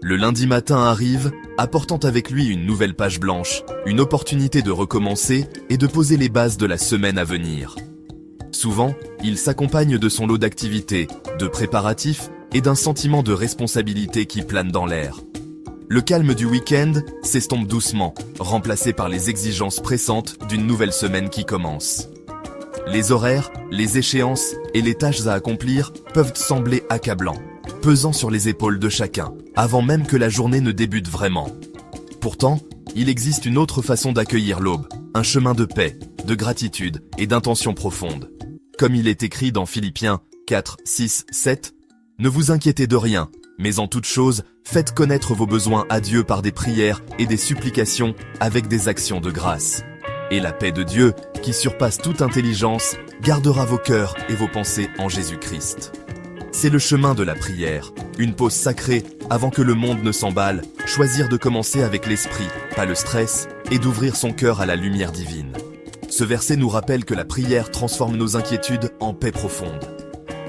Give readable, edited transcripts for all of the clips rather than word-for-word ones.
Le lundi matin arrive, apportant avec lui une nouvelle page blanche, une opportunité de recommencer et de poser les bases de la semaine à venir. Souvent, il s'accompagne de son lot d'activités, de préparatifs et d'un sentiment de responsabilité qui plane dans l'air. Le calme du week-end s'estompe doucement, remplacé par les exigences pressantes d'une nouvelle semaine qui commence. Les horaires, les échéances et les tâches à accomplir peuvent sembler accablants, pesant sur les épaules de chacun, avant même que la journée ne débute vraiment. Pourtant, il existe une autre façon d'accueillir l'aube, un chemin de paix, de gratitude et d'intention profonde. Comme il est écrit dans Philippiens 4, 6, 7, « Ne vous inquiétez de rien, mais en toute chose, faites connaître vos besoins à Dieu par des prières et des supplications avec des actions de grâce. Et la paix de Dieu, qui surpasse toute intelligence, gardera vos cœurs et vos pensées en Jésus-Christ. » C'est le chemin de la prière, une pause sacrée avant que le monde ne s'emballe, choisir de commencer avec l'esprit, pas le stress, et d'ouvrir son cœur à la lumière divine. Ce verset nous rappelle que la prière transforme nos inquiétudes en paix profonde.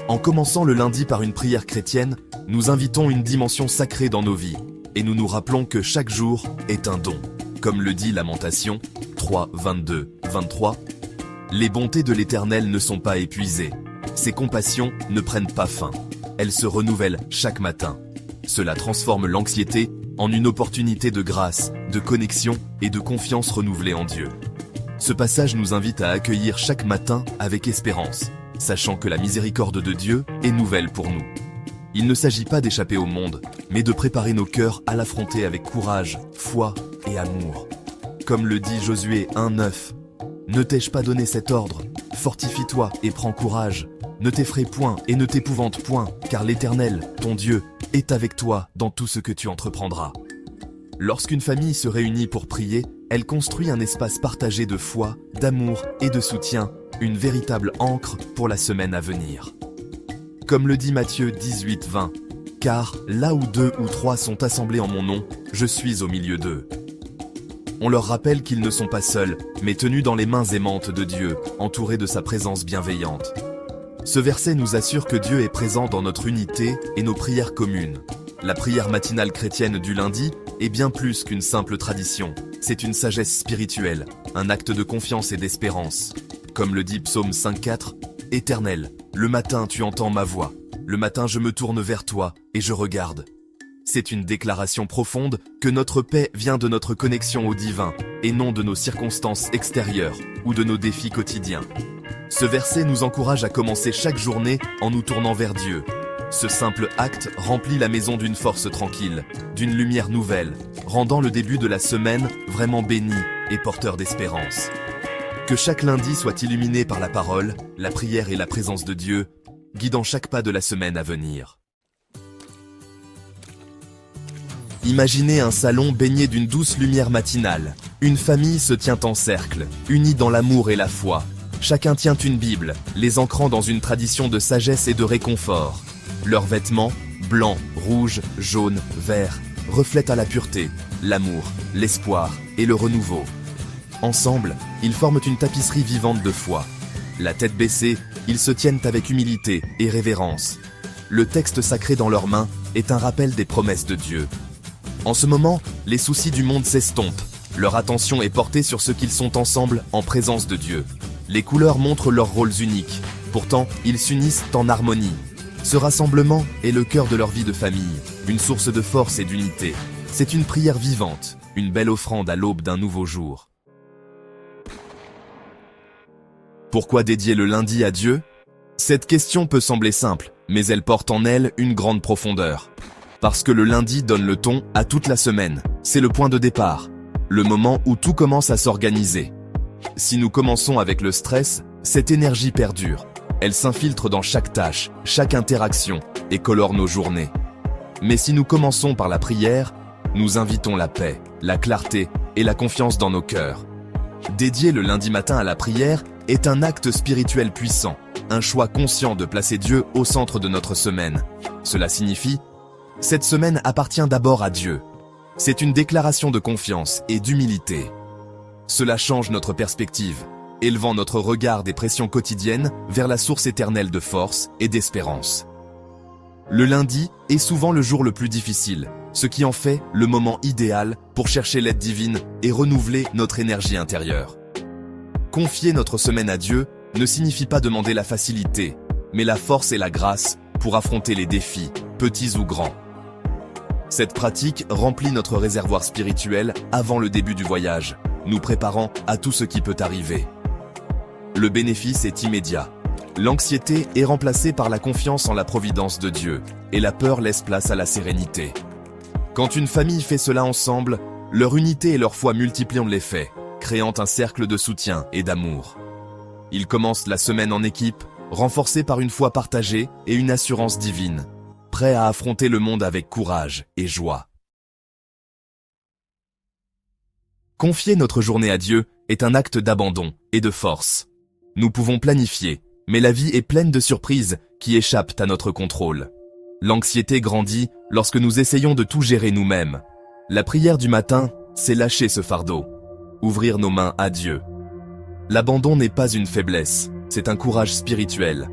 En commençant le lundi par une prière chrétienne, nous invitons une dimension sacrée dans nos vies, et nous nous rappelons que chaque jour est un don. Comme le dit Lamentation 3, 22, 23, « Les bontés de l'Éternel ne sont pas épuisées. Ses compassions ne prennent pas fin. Elles se renouvellent chaque matin. » Cela transforme l'anxiété en une opportunité de grâce, de connexion et de confiance renouvelée en Dieu. Ce passage nous invite à accueillir chaque matin avec espérance, sachant que la miséricorde de Dieu est nouvelle pour nous. Il ne s'agit pas d'échapper au monde, mais de préparer nos cœurs à l'affronter avec courage, foi et amour. Comme le dit Josué 1,9, « Ne t'ai-je pas donné cet ordre? Fortifie-toi et prends courage. Ne t'effraie point et ne t'épouvante point, car l'Éternel, ton Dieu, est avec toi dans tout ce que tu entreprendras. » Lorsqu'une famille se réunit pour prier, elle construit un espace partagé de foi, d'amour et de soutien, une véritable ancre pour la semaine à venir. Comme le dit Matthieu 18, 20, « Car là où 2 ou 3 sont assemblés en mon nom, je suis au milieu d'eux. » On leur rappelle qu'ils ne sont pas seuls, mais tenus dans les mains aimantes de Dieu, entourés de sa présence bienveillante. Ce verset nous assure que Dieu est présent dans notre unité et nos prières communes. La prière matinale chrétienne du lundi est bien plus qu'une simple tradition. C'est une sagesse spirituelle, un acte de confiance et d'espérance. Comme le dit Psaume 5,4, « Éternel, le matin tu entends ma voix. Le matin je me tourne vers toi et je regarde. » C'est une déclaration profonde que notre paix vient de notre connexion au divin et non de nos circonstances extérieures ou de nos défis quotidiens. Ce verset nous encourage à commencer chaque journée en nous tournant vers Dieu. Ce simple acte remplit la maison d'une force tranquille, d'une lumière nouvelle, rendant le début de la semaine vraiment béni et porteur d'espérance. Que chaque lundi soit illuminé par la parole, la prière et la présence de Dieu, guidant chaque pas de la semaine à venir. Imaginez un salon baigné d'une douce lumière matinale. Une famille se tient en cercle, unie dans l'amour et la foi. Chacun tient une Bible, les ancrant dans une tradition de sagesse et de réconfort. Leurs vêtements, blancs, rouges, jaunes, verts, reflètent à la pureté, l'amour, l'espoir et le renouveau. Ensemble, ils forment une tapisserie vivante de foi. La tête baissée, ils se tiennent avec humilité et révérence. Le texte sacré dans leurs mains est un rappel des promesses de Dieu. En ce moment, les soucis du monde s'estompent. Leur attention est portée sur ce qu'ils sont ensemble en présence de Dieu. Les couleurs montrent leurs rôles uniques. Pourtant, ils s'unissent en harmonie. Ce rassemblement est le cœur de leur vie de famille, une source de force et d'unité. C'est une prière vivante, une belle offrande à l'aube d'un nouveau jour. Pourquoi dédier le lundi à Dieu? Cette question peut sembler simple, mais elle porte en elle une grande profondeur. Parce que le lundi donne le ton à toute la semaine. C'est le point de départ, le moment où tout commence à s'organiser. Si nous commençons avec le stress, cette énergie perdure. Elle s'infiltre dans chaque tâche, chaque interaction et colore nos journées. Mais si nous commençons par la prière, nous invitons la paix, la clarté et la confiance dans nos cœurs. Dédier le lundi matin à la prière est un acte spirituel puissant, un choix conscient de placer Dieu au centre de notre semaine. Cela signifie cette semaine appartient d'abord à Dieu. C'est une déclaration de confiance et d'humilité. Cela change notre perspective, élevant notre regard des pressions quotidiennes vers la source éternelle de force et d'espérance. Le lundi est souvent le jour le plus difficile, ce qui en fait le moment idéal pour chercher l'aide divine et renouveler notre énergie intérieure. Confier notre semaine à Dieu ne signifie pas demander la facilité, mais la force et la grâce pour affronter les défis, petits ou grands. Cette pratique remplit notre réservoir spirituel avant le début du voyage, nous préparant à tout ce qui peut arriver. Le bénéfice est immédiat. L'anxiété est remplacée par la confiance en la providence de Dieu, et la peur laisse place à la sérénité. Quand une famille fait cela ensemble, leur unité et leur foi multiplient l'effet, créant un cercle de soutien et d'amour. Ils commencent la semaine en équipe, renforcés par une foi partagée et une assurance divine, prêts à affronter le monde avec courage et joie. Confier notre journée à Dieu est un acte d'abandon et de force. Nous pouvons planifier, mais la vie est pleine de surprises qui échappent à notre contrôle. L'anxiété grandit lorsque nous essayons de tout gérer nous-mêmes. La prière du matin, c'est lâcher ce fardeau, ouvrir nos mains à Dieu. L'abandon n'est pas une faiblesse, c'est un courage spirituel.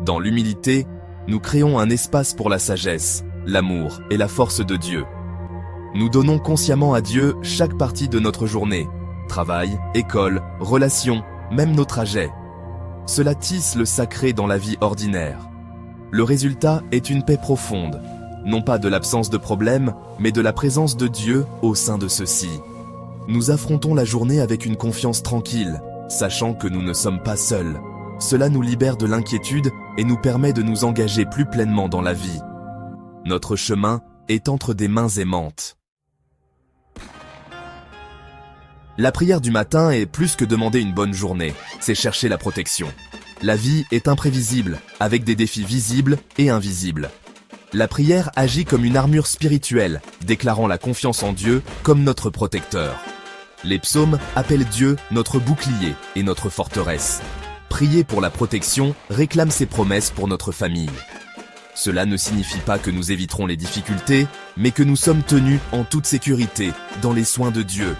Dans l'humilité, nous créons un espace pour la sagesse, l'amour et la force de Dieu. Nous donnons consciemment à Dieu chaque partie de notre journée, travail, école, relations, même nos trajets. Cela tisse le sacré dans la vie ordinaire. Le résultat est une paix profonde, non pas de l'absence de problèmes, mais de la présence de Dieu au sein de ceux-ci. Nous affrontons la journée avec une confiance tranquille, sachant que nous ne sommes pas seuls. Cela nous libère de l'inquiétude et nous permet de nous engager plus pleinement dans la vie. Notre chemin est entre des mains aimantes. La prière du matin est plus que demander une bonne journée, c'est chercher la protection. La vie est imprévisible, avec des défis visibles et invisibles. La prière agit comme une armure spirituelle, déclarant la confiance en Dieu comme notre protecteur. Les psaumes appellent Dieu notre bouclier et notre forteresse. Prier pour la protection réclame ses promesses pour notre famille. Cela ne signifie pas que nous éviterons les difficultés, mais que nous sommes tenus en toute sécurité dans les soins de Dieu.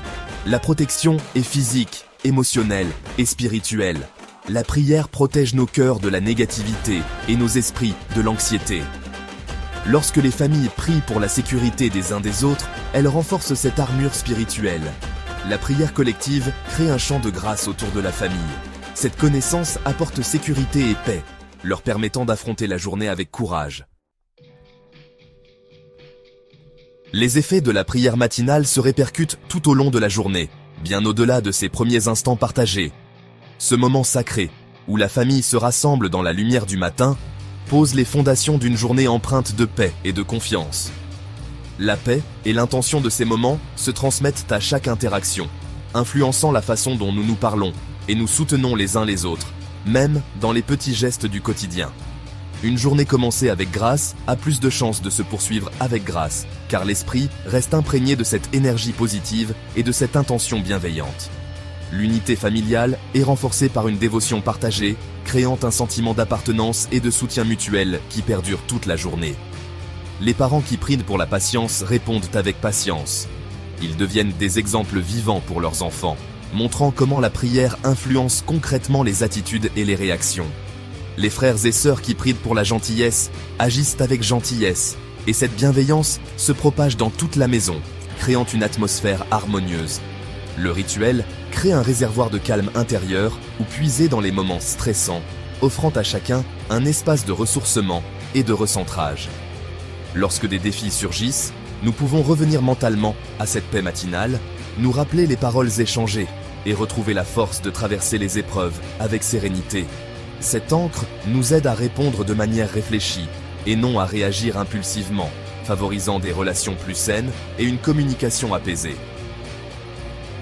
La protection est physique, émotionnelle et spirituelle. La prière protège nos cœurs de la négativité et nos esprits de l'anxiété. Lorsque les familles prient pour la sécurité des uns des autres, elles renforcent cette armure spirituelle. La prière collective crée un champ de grâce autour de la famille. Cette connaissance apporte sécurité et paix, leur permettant d'affronter la journée avec courage. Les effets de la prière matinale se répercutent tout au long de la journée, bien au-delà de ces premiers instants partagés. Ce moment sacré, où la famille se rassemble dans la lumière du matin, pose les fondations d'une journée empreinte de paix et de confiance. La paix et l'intention de ces moments se transmettent à chaque interaction, influençant la façon dont nous nous parlons et nous soutenons les uns les autres, même dans les petits gestes du quotidien. Une journée commencée avec grâce a plus de chances de se poursuivre avec grâce, car l'esprit reste imprégné de cette énergie positive et de cette intention bienveillante. L'unité familiale est renforcée par une dévotion partagée, créant un sentiment d'appartenance et de soutien mutuel qui perdure toute la journée. Les parents qui prient pour la patience répondent avec patience. Ils deviennent des exemples vivants pour leurs enfants, montrant comment la prière influence concrètement les attitudes et les réactions. Les frères et sœurs qui prient pour la gentillesse agissent avec gentillesse, et cette bienveillance se propage dans toute la maison, créant une atmosphère harmonieuse. Le rituel crée un réservoir de calme intérieur ou puiser dans les moments stressants, offrant à chacun un espace de ressourcement et de recentrage. Lorsque des défis surgissent, nous pouvons revenir mentalement à cette paix matinale, nous rappeler les paroles échangées et retrouver la force de traverser les épreuves avec sérénité. Cette ancre nous aide à répondre de manière réfléchie et non à réagir impulsivement, favorisant des relations plus saines et une communication apaisée.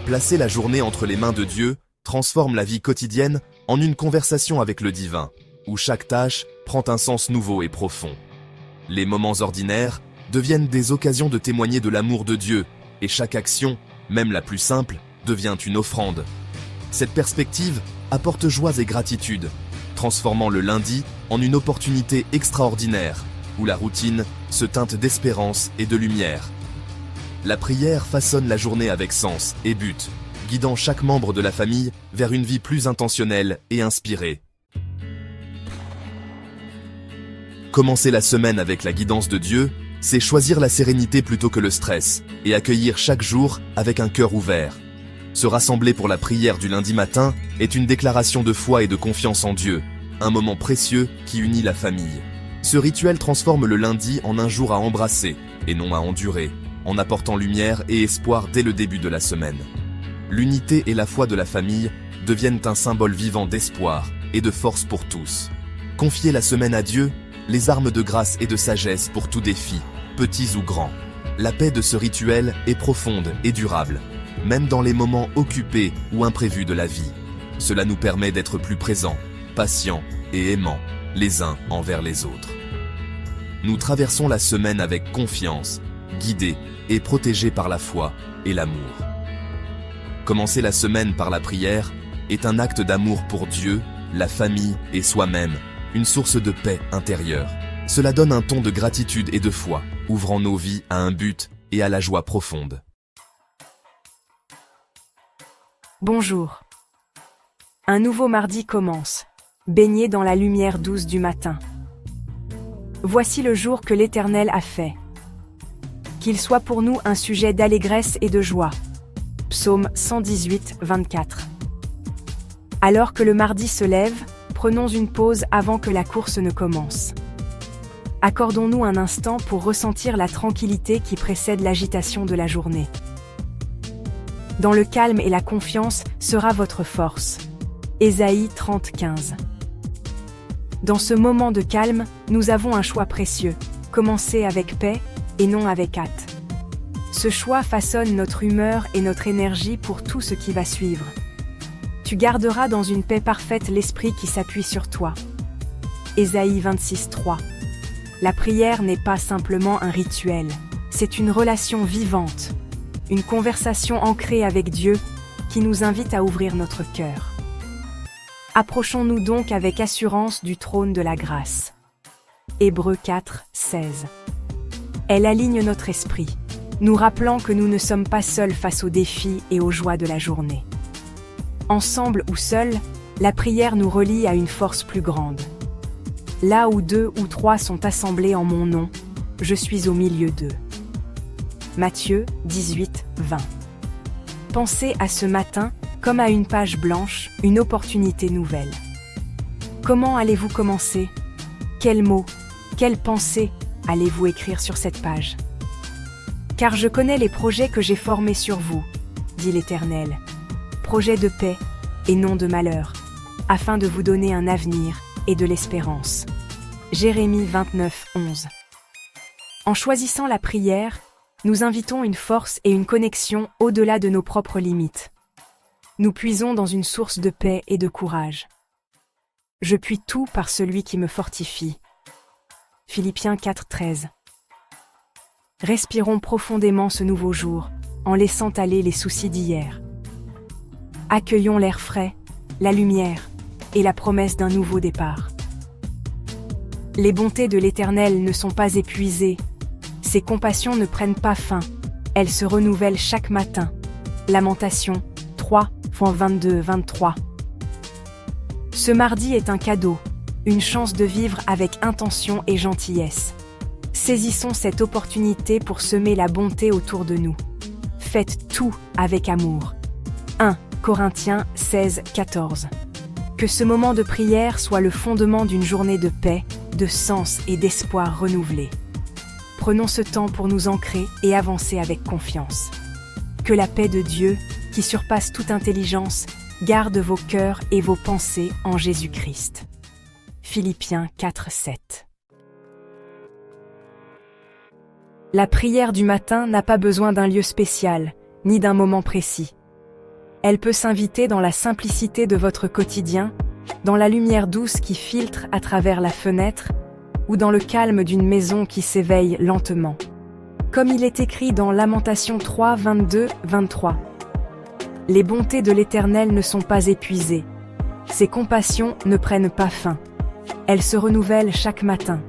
Placer la journée entre les mains de Dieu transforme la vie quotidienne en une conversation avec le divin, où chaque tâche prend un sens nouveau et profond. Les moments ordinaires deviennent des occasions de témoigner de l'amour de Dieu, et chaque action, même la plus simple, devient une offrande. Cette perspective apporte joie et gratitude, transformant le lundi en une opportunité extraordinaire, où la routine se teinte d'espérance et de lumière. La prière façonne la journée avec sens et but, guidant chaque membre de la famille vers une vie plus intentionnelle et inspirée. Commencer la semaine avec la guidance de Dieu C'est choisir la sérénité plutôt que le stress et accueillir chaque jour avec un cœur ouvert. Se rassembler pour la prière du lundi matin est une déclaration de foi et de confiance en Dieu, un moment précieux qui unit la famille. Ce rituel transforme le lundi en un jour à embrasser et non à endurer, en apportant lumière et espoir dès le début de la semaine. L'unité et la foi de la famille deviennent un symbole vivant d'espoir et de force pour tous. Confier la semaine à Dieu, les armes de grâce et de sagesse pour tout défi, petits ou grands. La paix de ce rituel est profonde et durable, même dans les moments occupés ou imprévus de la vie. Cela nous permet d'être plus présents, patients et aimants, les uns envers les autres. Nous traversons la semaine avec confiance, guidés et protégés par la foi et l'amour. Commencer la semaine par la prière est un acte d'amour pour Dieu, la famille et soi-même, une source de paix intérieure. Cela donne un ton de gratitude et de foi, ouvrant nos vies à un but et à la joie profonde. Bonjour. Un nouveau mardi commence, baigné dans la lumière douce du matin. Voici le jour que l'Éternel a fait. Qu'il soit pour nous un sujet d'allégresse et de joie. Psaume 118, 24. Alors que le mardi se lève, prenons une pause avant que la course ne commence. Accordons-nous un instant pour ressentir la tranquillité qui précède l'agitation de la journée. Dans le calme et la confiance sera votre force. Ésaïe 30, 15. Dans ce moment de calme, nous avons un choix précieux. Commencer avec paix et non avec hâte. Ce choix façonne notre humeur et notre énergie pour tout ce qui va suivre. Tu garderas dans une paix parfaite l'esprit qui s'appuie sur toi. Ésaïe 26, 3. La prière n'est pas simplement un rituel, c'est une relation vivante, une conversation ancrée avec Dieu qui nous invite à ouvrir notre cœur. Approchons-nous donc avec assurance du trône de la grâce. Hébreux 4, 16. Elle aligne notre esprit, nous rappelant que nous ne sommes pas seuls face aux défis et aux joies de la journée. Ensemble ou seuls, la prière nous relie à une force plus grande. Là où 2 ou 3 sont assemblés en mon nom, je suis au milieu d'eux. Matthieu 18, 20. Pensez à ce matin comme à une page blanche, une opportunité nouvelle. Comment allez-vous commencer? Quels mots, quelles pensées allez-vous écrire sur cette page? Car je connais les projets que j'ai formés sur vous, dit l'Éternel. Projets de paix et non de malheur, afin de vous donner un avenir et de l'espérance. Jérémie 29, 11. En choisissant la prière, nous invitons une force et une connexion au-delà de nos propres limites. Nous puisons dans une source de paix et de courage. Je puis tout par celui qui me fortifie. Philippiens 4, 13. Respirons profondément ce nouveau jour, en laissant aller les soucis d'hier. Accueillons l'air frais, la lumière et la promesse d'un nouveau départ. Les bontés de l'Éternel ne sont pas épuisées, ses compassions ne prennent pas fin, elles se renouvellent chaque matin. Lamentations 3, 22-23. Ce mardi est un cadeau, une chance de vivre avec intention et gentillesse. Saisissons cette opportunité pour semer la bonté autour de nous. Faites tout avec amour. 1 Corinthiens 16, 14. Que ce moment de prière soit le fondement d'une journée de paix, de sens et d'espoir renouvelé. Prenons ce temps pour nous ancrer et avancer avec confiance. Que la paix de Dieu, qui surpasse toute intelligence, garde vos cœurs et vos pensées en Jésus-Christ. Philippiens 4, 7. La prière du matin n'a pas besoin d'un lieu spécial, ni d'un moment précis. Elle peut s'inviter dans la simplicité de votre quotidien, dans la lumière douce qui filtre à travers la fenêtre, ou dans le calme d'une maison qui s'éveille lentement. Comme il est écrit dans Lamentations 3, 22-23. Les bontés de l'Éternel ne sont pas épuisées. Ses compassions ne prennent pas fin. Elles se renouvellent chaque matin.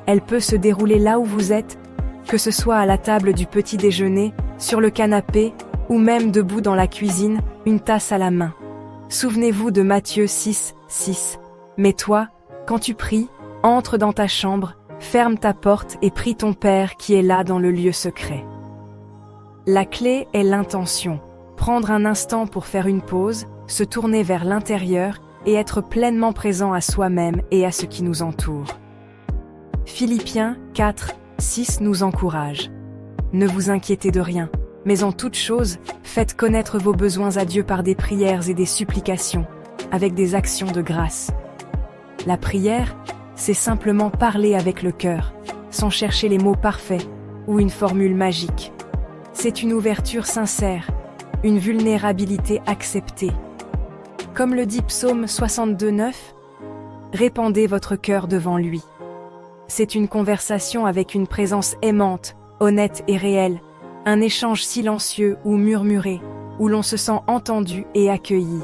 Elle peut se dérouler là où vous êtes, que ce soit à la table du petit déjeuner, sur le canapé, ou même debout dans la cuisine, une tasse à la main. Souvenez-vous de Matthieu 6, 6. Mais toi, quand tu pries, entre dans ta chambre, Ferme ta porte et prie ton Père qui est là dans le lieu secret. La clé est l'intention. Prendre un instant pour faire une pause, se tourner vers l'intérieur et être pleinement présent à soi-même et à ce qui nous entoure. Philippiens 4, 6 nous encourage. Ne vous inquiétez de rien, mais en toute chose, faites connaître vos besoins à Dieu par des prières et des supplications, avec des actions de grâce. La prière, c'est simplement parler avec le cœur, sans chercher les mots parfaits ou une formule magique. C'est une ouverture sincère, une vulnérabilité acceptée. Comme le dit Psaume 62:9, répandez votre cœur devant lui. C'est une conversation avec une présence aimante, honnête et réelle, un échange silencieux ou murmuré, où l'on se sent entendu et accueilli.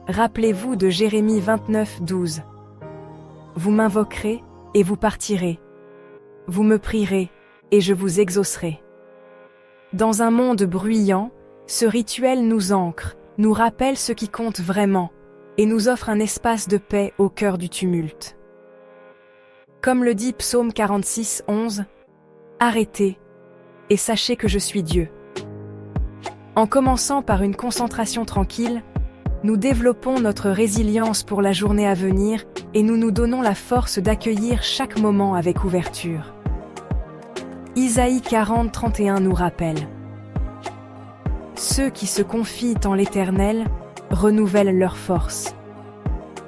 Rappelez-vous de Jérémie 29:12. Vous m'invoquerez et vous partirez. Vous me prierez et je vous exaucerai. Dans un monde bruyant, ce rituel nous ancre, nous rappelle ce qui compte vraiment et nous offre un espace de paix au cœur du tumulte. Comme le dit Psaume 46:11, « Arrêtez et sachez que je suis Dieu ». En commençant par une concentration tranquille, nous développons notre résilience pour la journée à venir et nous nous donnons la force d'accueillir chaque moment avec ouverture. Isaïe 40:31 nous rappelle: ceux qui se confient en l'Éternel renouvellent leur force.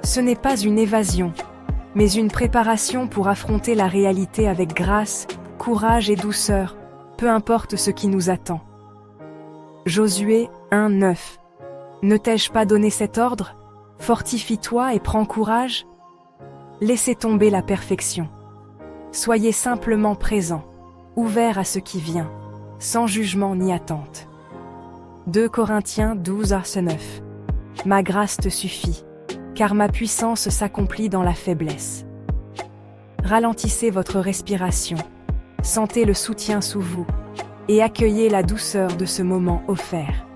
Ce n'est pas une évasion, mais une préparation pour affronter la réalité avec grâce, courage et douceur, peu importe ce qui nous attend. Josué 1:9. Ne t'ai-je pas donné cet ordre? Fortifie-toi et prends courage. Laissez tomber la perfection. Soyez simplement présents, ouverts à ce qui vient, sans jugement ni attente. 2 Corinthiens 12:9. Ma grâce te suffit, car ma puissance s'accomplit dans la faiblesse. Ralentissez votre respiration, sentez le soutien sous vous, et accueillez la douceur de ce moment offert.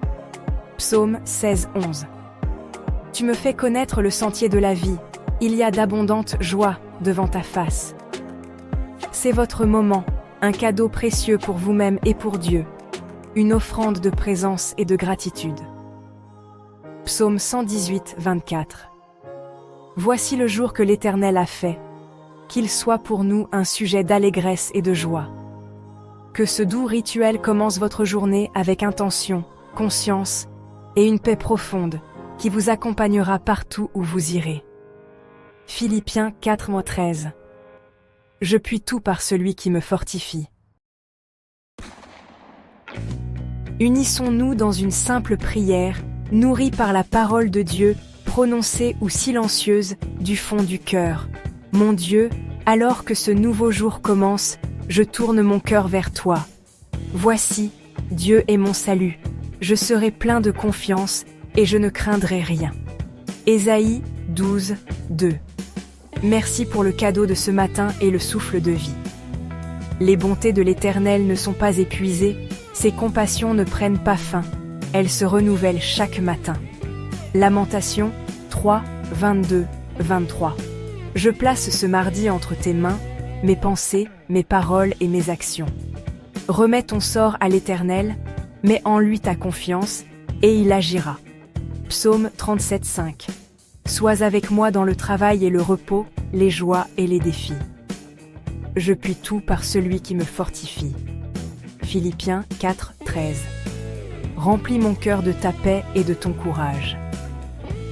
Psaume 16:11. Tu me fais connaître le sentier de la vie, il y a d'abondantes joies devant ta face. C'est votre moment, un cadeau précieux pour vous-même et pour Dieu, une offrande de présence et de gratitude. Psaume 118:24. Voici le jour que l'Éternel a fait, qu'il soit pour nous un sujet d'allégresse et de joie. Que ce doux rituel commence votre journée avec intention, conscience et une paix profonde qui vous accompagnera partout où vous irez. Philippiens 4:13. Je puis tout par celui qui me fortifie. Unissons-nous dans une simple prière, nourrie par la parole de Dieu, prononcée ou silencieuse du fond du cœur. Mon Dieu, alors que ce nouveau jour commence, je tourne mon cœur vers toi. Voici, Dieu est mon salut. Je serai plein de confiance et je ne craindrai rien. Ésaïe 12:2. Merci pour le cadeau de ce matin et le souffle de vie. Les bontés de l'Éternel ne sont pas épuisées, ses compassions ne prennent pas fin, elles se renouvellent chaque matin. Lamentation 3:22-23. Je place ce mardi entre tes mains, mes pensées, mes paroles et mes actions. Remets ton sort à l'Éternel, mets en lui ta confiance, et il agira. Psaume 37:5. Sois avec moi dans le travail et le repos, les joies et les défis. Je puis tout par celui qui me fortifie. Philippiens 4:13. Remplis mon cœur de ta paix et de ton courage.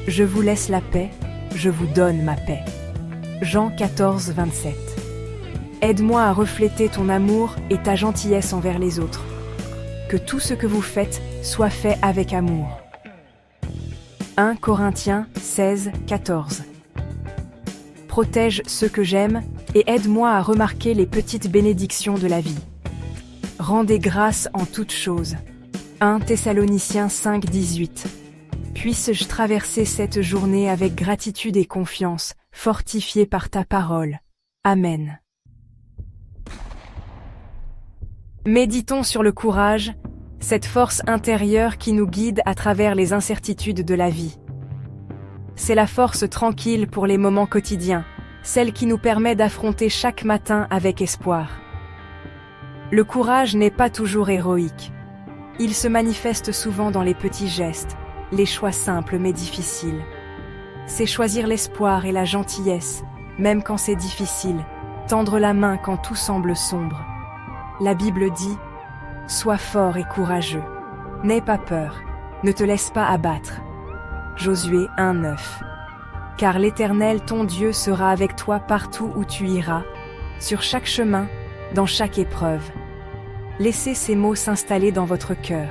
Je vous laisse la paix, je vous donne ma paix. Jean 14:27. Aide-moi à refléter ton amour et ta gentillesse envers les autres. Que tout ce que vous faites soit fait avec amour. 1 Corinthiens 16:14. Protège ceux que j'aime et aide-moi à remarquer les petites bénédictions de la vie. Rendez grâce en toutes choses. 1 Thessaloniciens 5:18. Puisse-je traverser cette journée avec gratitude et confiance, fortifié par ta parole. Amen. Méditons sur le courage, cette force intérieure qui nous guide à travers les incertitudes de la vie. C'est la force tranquille pour les moments quotidiens, celle qui nous permet d'affronter chaque matin avec espoir. Le courage n'est pas toujours héroïque. Il se manifeste souvent dans les petits gestes, les choix simples mais difficiles. C'est choisir l'espoir et la gentillesse, même quand c'est difficile, tendre la main quand tout semble sombre. La Bible dit « Sois fort et courageux, n'aie pas peur, ne te laisse pas abattre ». Josué 1:9. Car l'Éternel ton Dieu sera avec toi partout où tu iras, sur chaque chemin, dans chaque épreuve. Laissez ces mots s'installer dans votre cœur,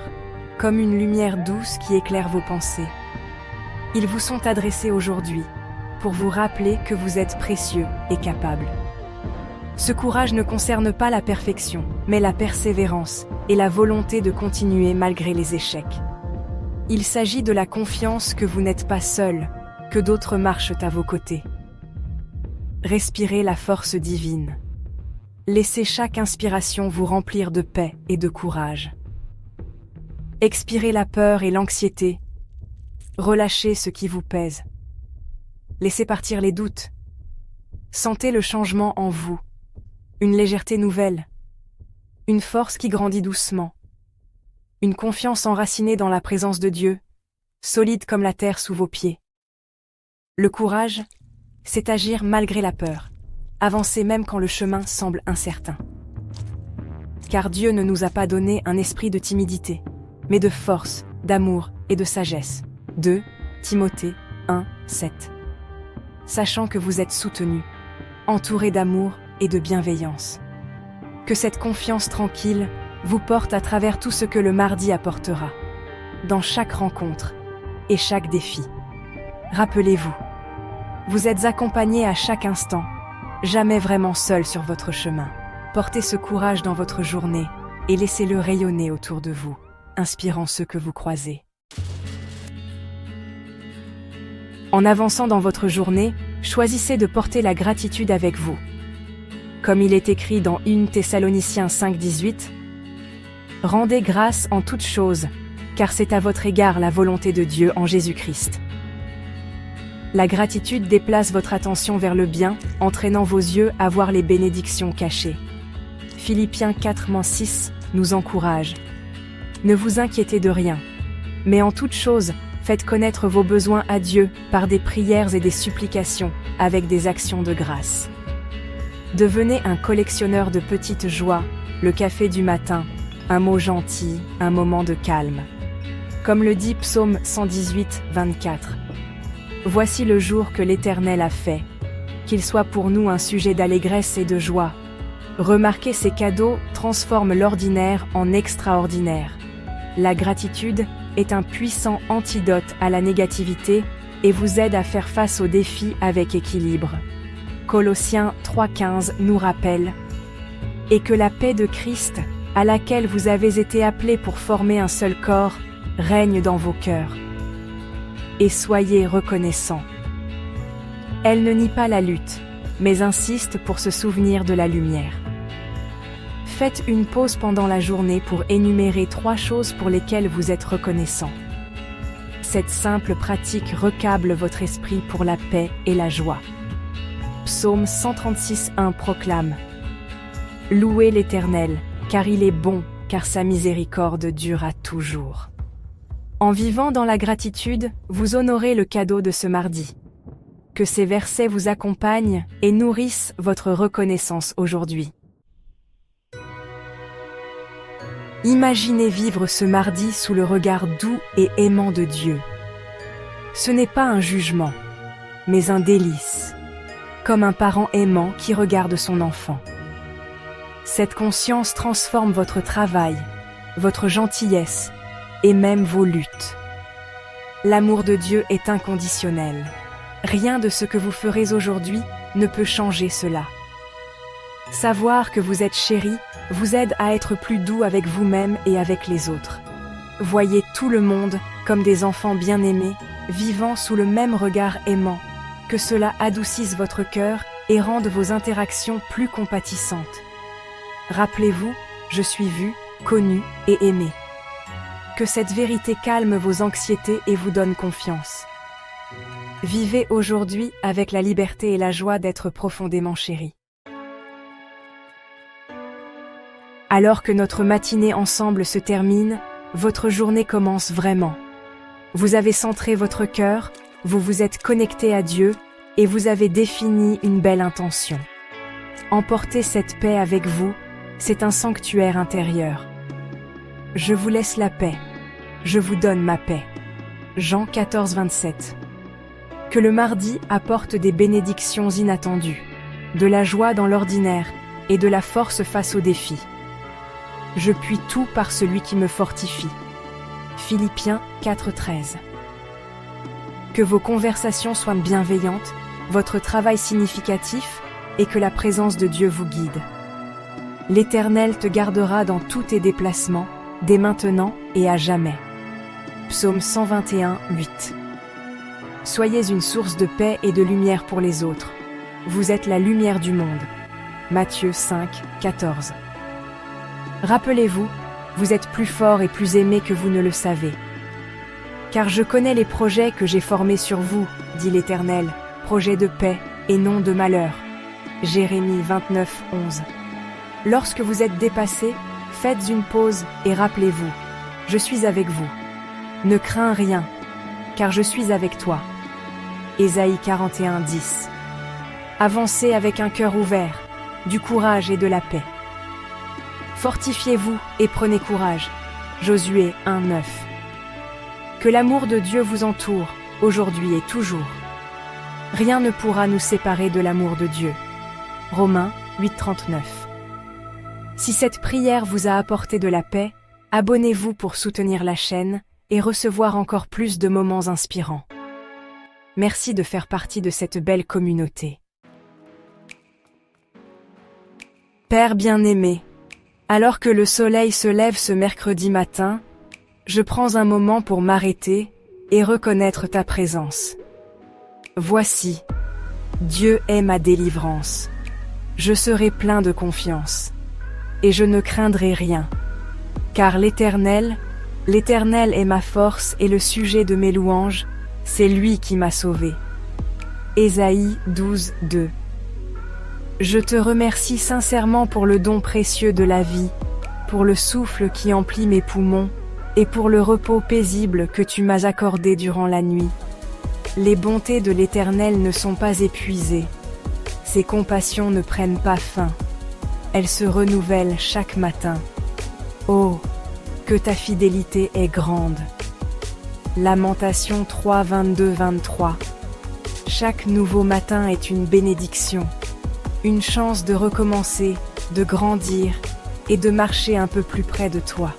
comme une lumière douce qui éclaire vos pensées. Ils vous sont adressés aujourd'hui, pour vous rappeler que vous êtes précieux et capable. Ce courage ne concerne pas la perfection, mais la persévérance et la volonté de continuer malgré les échecs. Il s'agit de la confiance que vous n'êtes pas seul, que d'autres marchent à vos côtés. Respirez la force divine. Laissez chaque inspiration vous remplir de paix et de courage. Expirez la peur et l'anxiété. Relâchez ce qui vous pèse. Laissez partir les doutes. Sentez le changement en vous. Une légèreté nouvelle. Une force qui grandit doucement. Une confiance enracinée dans la présence de Dieu, solide comme la terre sous vos pieds. Le courage, c'est agir malgré la peur, avancer même quand le chemin semble incertain. Car Dieu ne nous a pas donné un esprit de timidité, mais de force, d'amour et de sagesse. 2 Timothée 1:7. Sachant que vous êtes soutenus, entourés d'amour et de bienveillance. Que cette confiance tranquille vous porte à travers tout ce que le mardi apportera, dans chaque rencontre et chaque défi. Rappelez-vous, vous êtes accompagnés à chaque instant, jamais vraiment seul sur votre chemin. Portez ce courage dans votre journée et laissez-le rayonner autour de vous, inspirant ceux que vous croisez. En avançant dans votre journée, choisissez de porter la gratitude avec vous. Comme il est écrit dans 1 Thessaloniciens 5:18, « Rendez grâce en toutes choses, car c'est à votre égard la volonté de Dieu en Jésus-Christ. » La gratitude déplace votre attention vers le bien, entraînant vos yeux à voir les bénédictions cachées. Philippiens 4:6 nous encourage. Ne vous inquiétez de rien, mais en toute chose, faites connaître vos besoins à Dieu par des prières et des supplications, avec des actions de grâce. Devenez un collectionneur de petites joies, le café du matin, un mot gentil, un moment de calme. Comme le dit Psaume 118:24. Voici le jour que l'Éternel a fait, qu'il soit pour nous un sujet d'allégresse et de joie. Remarquez ces cadeaux transforment l'ordinaire en extraordinaire. La gratitude est un puissant antidote à la négativité et vous aide à faire face aux défis avec équilibre. Colossiens 3:15 nous rappelle « Et que la paix de Christ, à laquelle vous avez été appelés pour former un seul corps, règne dans vos cœurs. Et soyez reconnaissants. » Elle ne nie pas la lutte, mais insiste pour se souvenir de la lumière. Faites une pause pendant la journée pour énumérer 3 choses pour lesquelles vous êtes reconnaissant. Cette simple pratique recable votre esprit pour la paix et la joie. Psaume 136:1 proclame « Louez l'Éternel, car il est bon, car sa miséricorde dure à toujours. » En vivant dans la gratitude, vous honorez le cadeau de ce mardi. Que ces versets vous accompagnent et nourrissent votre reconnaissance aujourd'hui. Imaginez vivre ce mardi sous le regard doux et aimant de Dieu. Ce n'est pas un jugement, mais un délice, comme un parent aimant qui regarde son enfant. Cette conscience transforme votre travail, votre gentillesse et même vos luttes. L'amour de Dieu est inconditionnel. Rien de ce que vous ferez aujourd'hui ne peut changer cela. Savoir que vous êtes chéri vous aide à être plus doux avec vous-même et avec les autres. Voyez tout le monde comme des enfants bien-aimés, vivant sous le même regard aimant, que cela adoucisse votre cœur et rende vos interactions plus compatissantes. Rappelez-vous, je suis vu, connu et aimé. Que cette vérité calme vos anxiétés et vous donne confiance. Vivez aujourd'hui avec la liberté et la joie d'être profondément chéris. Alors que notre matinée ensemble se termine, votre journée commence vraiment. Vous avez centré votre cœur, vous vous êtes connecté à Dieu et vous avez défini une belle intention. Emportez cette paix avec vous, c'est un sanctuaire intérieur. Je vous laisse la paix, je vous donne ma paix. Jean 14, 27. Que le mardi apporte des bénédictions inattendues, de la joie dans l'ordinaire et de la force face aux défis. Je puis tout par celui qui me fortifie. Philippiens 4, 13. Que vos conversations soient bienveillantes, votre travail significatif et que la présence de Dieu vous guide. L'Éternel te gardera dans tous tes déplacements, dès maintenant et à jamais. Psaume 121, 8. Soyez une source de paix et de lumière pour les autres. Vous êtes la lumière du monde. Matthieu 5, 14. Rappelez-vous, vous êtes plus fort et plus aimé que vous ne le savez. Car je connais les projets que j'ai formés sur vous, dit l'Éternel, projets de paix et non de malheur. Jérémie 29, 11. Lorsque vous êtes dépassé, faites une pause et rappelez-vous, je suis avec vous. Ne crains rien, car je suis avec toi. Ésaïe 41, 10. Avancez avec un cœur ouvert, du courage et de la paix. Fortifiez-vous et prenez courage. Josué 1, 9. Que l'amour de Dieu vous entoure, aujourd'hui et toujours. Rien ne pourra nous séparer de l'amour de Dieu. Romains 8, 39. Si cette prière vous a apporté de la paix, abonnez-vous pour soutenir la chaîne et recevoir encore plus de moments inspirants. Merci de faire partie de cette belle communauté. Père bien-aimé, alors que le soleil se lève ce mercredi matin, je prends un moment pour m'arrêter et reconnaître ta présence. Voici, Dieu est ma délivrance. Je serai plein de confiance, et je ne craindrai rien, car l'Éternel est ma force et le sujet de mes louanges, c'est lui qui m'a sauvé. Ésaïe 12, 2. Je te remercie sincèrement pour le don précieux de la vie, pour le souffle qui emplit mes poumons, et pour le repos paisible que tu m'as accordé durant la nuit. Les bontés de l'Éternel ne sont pas épuisées. Ses compassions ne prennent pas fin. Elles se renouvellent chaque matin. Oh, que ta fidélité est grande. Lamentation 3, 22, 23. Chaque nouveau matin est une bénédiction, une chance de recommencer, de grandir et de marcher un peu plus près de toi.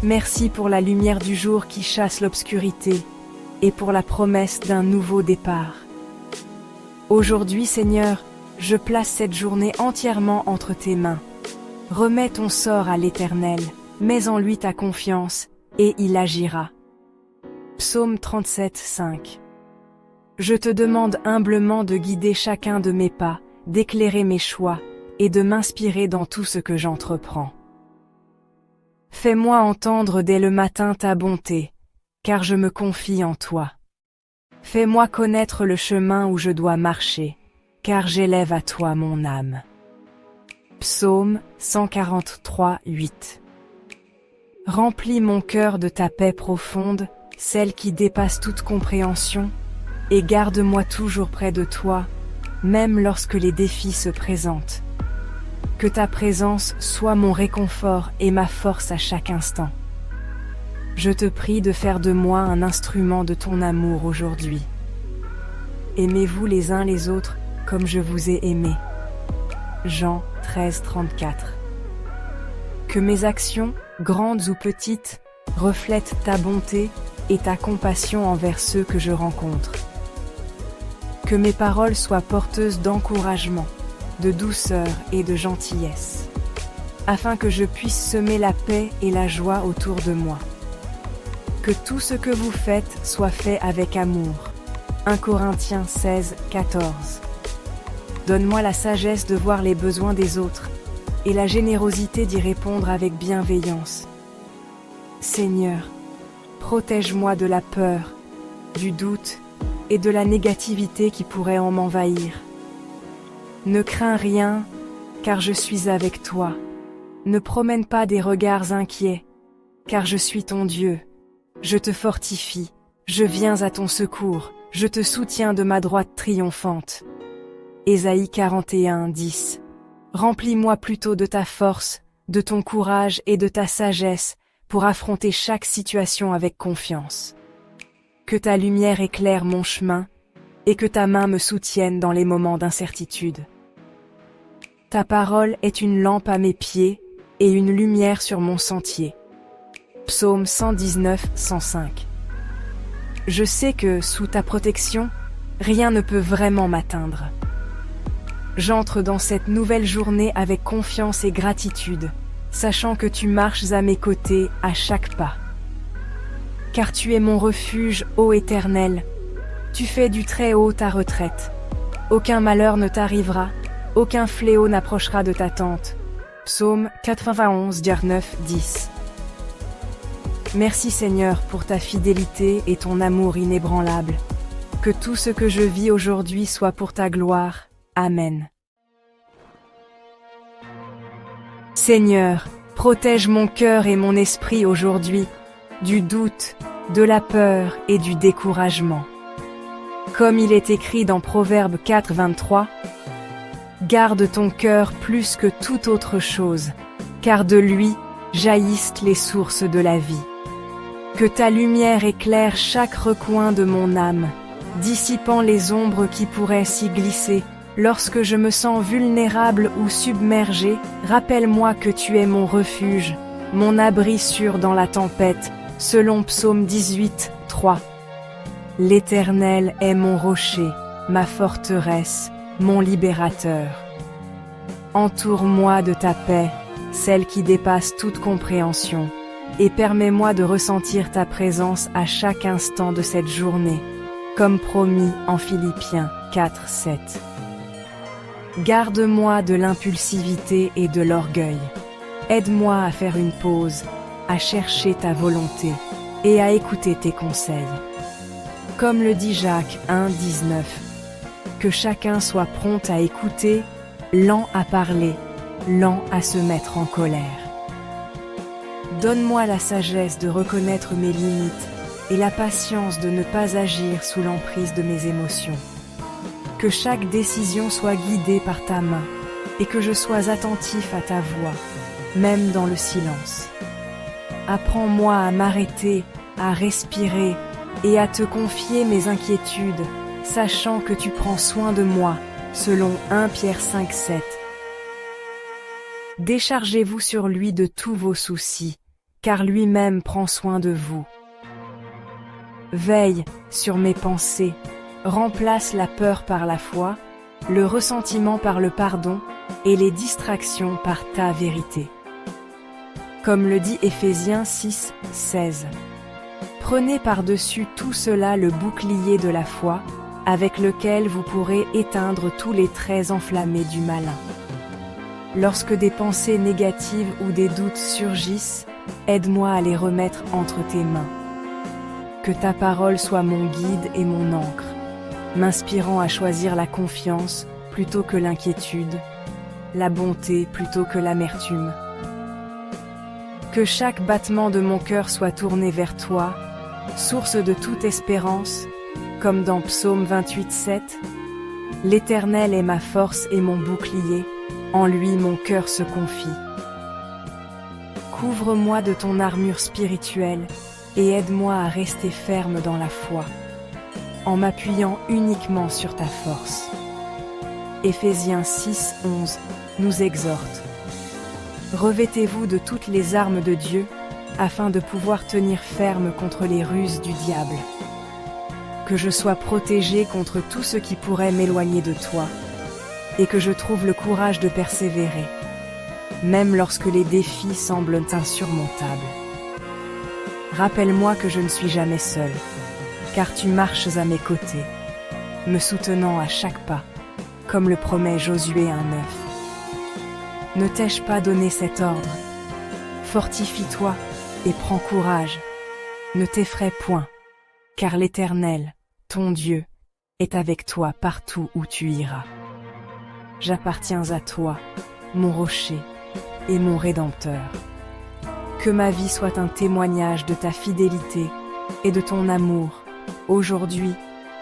Merci pour la lumière du jour qui chasse l'obscurité et pour la promesse d'un nouveau départ. Aujourd'hui, Seigneur, je place cette journée entièrement entre tes mains. Remets ton sort à l'Éternel, mets en lui ta confiance, et il agira. Psaume 37, 5. Je te demande humblement de guider chacun de mes pas, d'éclairer mes choix, et de m'inspirer dans tout ce que j'entreprends. Fais-moi entendre dès le matin ta bonté, car je me confie en toi. Fais-moi connaître le chemin où je dois marcher, car j'élève à toi mon âme. Psaume 143, 8. Remplis mon cœur de ta paix profonde, celle qui dépasse toute compréhension, et garde-moi toujours près de toi, même lorsque les défis se présentent. Que ta présence soit mon réconfort et ma force à chaque instant. Je te prie de faire de moi un instrument de ton amour aujourd'hui. Aimez-vous les uns les autres comme je vous ai aimé. Jean 13, 34. Que mes actions, grandes ou petites, reflètent ta bonté et ta compassion envers ceux que je rencontre. Que mes paroles soient porteuses d'encouragement, de douceur et de gentillesse, afin que je puisse semer la paix et la joie autour de moi. Que tout ce que vous faites soit fait avec amour. 1 Corinthiens 16, 14. Donne-moi la sagesse de voir les besoins des autres et la générosité d'y répondre avec bienveillance. Seigneur, protège-moi de la peur, du doute et de la négativité qui pourrait en m'envahir. Ne crains rien, car je suis avec toi. Ne promène pas des regards inquiets, car je suis ton Dieu. Je te fortifie, je viens à ton secours, je te soutiens de ma droite triomphante. Ésaïe 41, 10. Remplis-moi plutôt de ta force, de ton courage et de ta sagesse pour affronter chaque situation avec confiance. Que ta lumière éclaire mon chemin et que ta main me soutienne dans les moments d'incertitude. Ta parole est une lampe à mes pieds et une lumière sur mon sentier. Psaume 119, 105. Je sais que, sous ta protection, rien ne peut vraiment m'atteindre. J'entre dans cette nouvelle journée avec confiance et gratitude, sachant que tu marches à mes côtés à chaque pas. Car tu es mon refuge, ô Éternel. Tu fais du Très-Haut ta retraite. Aucun malheur ne t'arrivera, aucun fléau n'approchera de ta tente. Psaume 91, 9, 10. Merci Seigneur pour ta fidélité et ton amour inébranlable. Que tout ce que je vis aujourd'hui soit pour ta gloire. Amen. Seigneur, protège mon cœur et mon esprit aujourd'hui, du doute, de la peur et du découragement. Comme il est écrit dans Proverbe 4, 23, « Garde ton cœur plus que toute autre chose, car de lui jaillissent les sources de la vie. Que ta lumière éclaire chaque recoin de mon âme, dissipant les ombres qui pourraient s'y glisser. Lorsque je me sens vulnérable ou submergé, rappelle-moi que tu es mon refuge, mon abri sûr dans la tempête, selon Psaume 18, 3. L'Éternel est mon rocher, ma forteresse, mon libérateur. Entoure-moi de ta paix, celle qui dépasse toute compréhension, et permets-moi de ressentir ta présence à chaque instant de cette journée, comme promis en Philippiens 4, 7. Garde-moi de l'impulsivité et de l'orgueil. Aide-moi à faire une pause, à chercher ta volonté et à écouter tes conseils. Comme le dit Jacques 1, 19, que chacun soit prompt à écouter, lent à parler, lent à se mettre en colère. Donne-moi la sagesse de reconnaître mes limites et la patience de ne pas agir sous l'emprise de mes émotions. Que chaque décision soit guidée par ta main et que je sois attentif à ta voix, même dans le silence. Apprends-moi à m'arrêter, à respirer et à te confier mes inquiétudes, sachant que tu prends soin de moi, selon 1 Pierre 5, 7. Déchargez-vous sur lui de tous vos soucis, car lui-même prend soin de vous. Veille sur mes pensées, remplace la peur par la foi, le ressentiment par le pardon et les distractions par ta vérité. Comme le dit Éphésiens 6, 16. Prenez par-dessus tout cela le bouclier de la foi, avec lequel vous pourrez éteindre tous les traits enflammés du malin. Lorsque des pensées négatives ou des doutes surgissent, aide-moi à les remettre entre tes mains. Que ta parole soit mon guide et mon encre, m'inspirant à choisir la confiance plutôt que l'inquiétude, la bonté plutôt que l'amertume. Que chaque battement de mon cœur soit tourné vers toi, source de toute espérance, comme dans Psaume 28, 7. L'Éternel est ma force et mon bouclier, en lui mon cœur se confie. Couvre-moi de ton armure spirituelle et aide-moi à rester ferme dans la foi, en m'appuyant uniquement sur ta force. Éphésiens 6, 11 nous exhorte. Revêtez-vous de toutes les armes de Dieu, afin de pouvoir tenir ferme contre les ruses du diable. Que je sois protégé contre tout ce qui pourrait m'éloigner de toi, et que je trouve le courage de persévérer, même lorsque les défis semblent insurmontables. Rappelle-moi que je ne suis jamais seul, car tu marches à mes côtés, me soutenant à chaque pas, comme le promet Josué 1,9. Ne t'ai-je pas donné cet ordre? Fortifie-toi et prends courage. Ne t'effraie point, car l'Éternel, ton Dieu, est avec toi partout où tu iras. J'appartiens à toi, mon rocher et mon Rédempteur. Que ma vie soit un témoignage de ta fidélité et de ton amour, aujourd'hui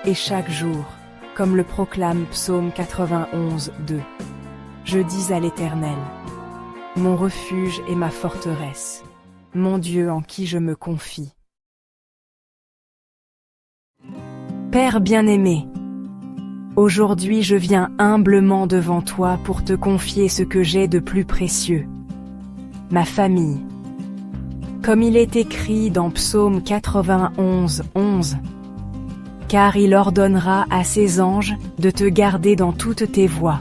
et chaque jour, comme le proclame Psaume 91, 2. Je dis à l'Éternel, mon refuge et ma forteresse, mon Dieu en qui je me confie. Père bien-aimé, aujourd'hui je viens humblement devant toi pour te confier ce que j'ai de plus précieux, ma famille. Comme il est écrit dans Psaume 91, 11, « Car il ordonnera à ses anges de te garder dans toutes tes voies.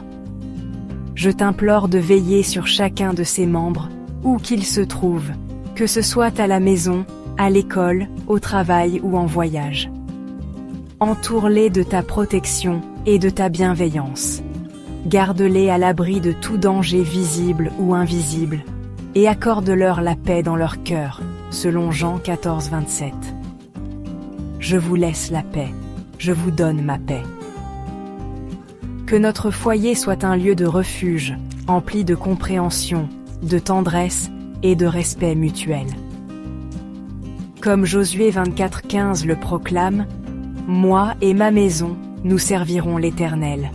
Je t'implore de veiller sur chacun de ses membres, où qu'il se trouve, que ce soit à la maison, à l'école, au travail ou en voyage. Entoure-les de ta protection et de ta bienveillance. Garde-les à l'abri de tout danger visible ou invisible, et accorde-leur la paix dans leur cœur, selon Jean 14, 27. Je vous laisse la paix, je vous donne ma paix. Que notre foyer soit un lieu de refuge, empli de compréhension, de tendresse et de respect mutuel. Comme Josué 24, 15 le proclame, « Moi et ma maison, nous servirons l'Éternel. »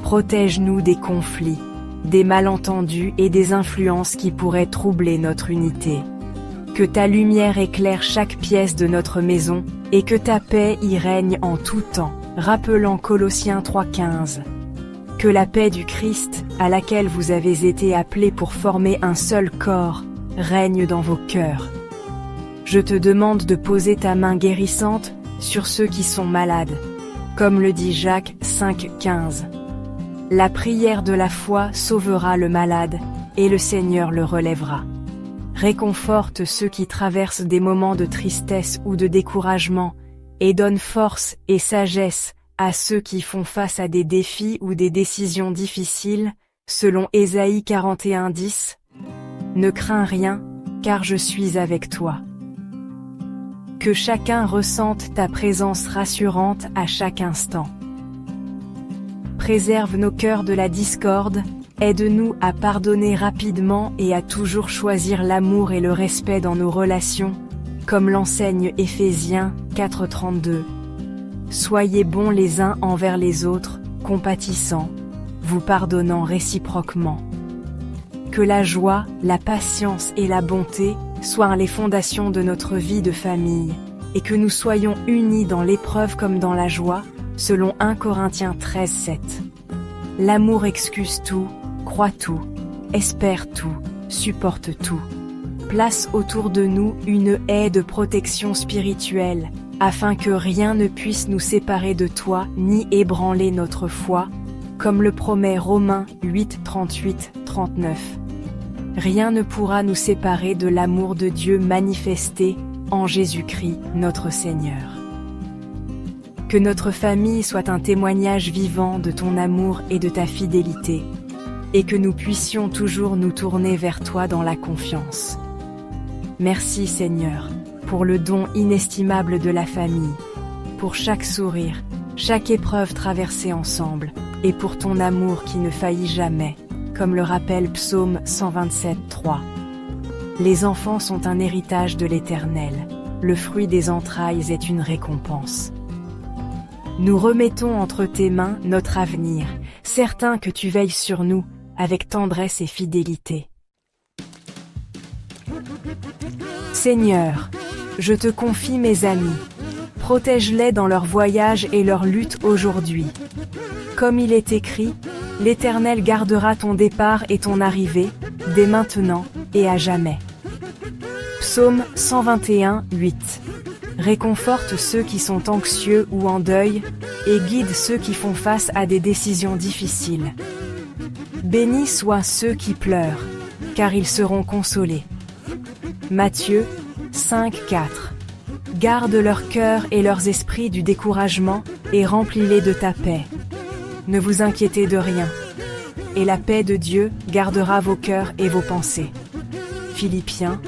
Protège-nous des conflits, des malentendus et des influences qui pourraient troubler notre unité. Que ta lumière éclaire chaque pièce de notre maison et que ta paix y règne en tout temps, rappelant Colossiens 3,15. Que la paix du Christ, à laquelle vous avez été appelés pour former un seul corps, règne dans vos cœurs. Je te demande de poser ta main guérissante sur ceux qui sont malades, comme le dit Jacques 5,15. La prière de la foi sauvera le malade, et le Seigneur le relèvera. Réconforte ceux qui traversent des moments de tristesse ou de découragement, et donne force et sagesse à ceux qui font face à des défis ou des décisions difficiles, selon Ésaïe 41, 10. Ne crains rien, car je suis avec toi. Que chacun ressente ta présence rassurante à chaque instant. Préserve nos cœurs de la discorde, aide-nous à pardonner rapidement et à toujours choisir l'amour et le respect dans nos relations, comme l'enseigne Éphésiens 4,32. Soyez bons les uns envers les autres, compatissants, vous pardonnant réciproquement. Que la joie, la patience et la bonté soient les fondations de notre vie de famille, et que nous soyons unis dans l'épreuve comme dans la joie, selon 1 Corinthiens 13, 7. L'amour excuse tout, croit tout, espère tout, supporte tout. Place autour de nous une haie de protection spirituelle, afin que rien ne puisse nous séparer de toi ni ébranler notre foi, comme le promet Romains 8, 38, 39. Rien ne pourra nous séparer de l'amour de Dieu manifesté en Jésus-Christ, notre Seigneur. Que notre famille soit un témoignage vivant de ton amour et de ta fidélité, et que nous puissions toujours nous tourner vers toi dans la confiance. Merci Seigneur, pour le don inestimable de la famille, pour chaque sourire, chaque épreuve traversée ensemble, et pour ton amour qui ne faillit jamais, comme le rappelle Psaume 127, 3. Les enfants sont un héritage de l'Éternel, le fruit des entrailles est une récompense. Nous remettons entre tes mains notre avenir, certains que tu veilles sur nous, avec tendresse et fidélité. Seigneur, je te confie mes amis. Protège-les dans leur voyage et leur lutte aujourd'hui. Comme il est écrit, l'Éternel gardera ton départ et ton arrivée, dès maintenant et à jamais. Psaume 121, 8. Réconforte ceux qui sont anxieux ou en deuil, et guide ceux qui font face à des décisions difficiles. Bénis soient ceux qui pleurent, car ils seront consolés. Matthieu 5, 4. Garde leur cœur et leurs esprits du découragement, et remplis-les de ta paix. Ne vous inquiétez de rien, et la paix de Dieu gardera vos cœurs et vos pensées. Philippiens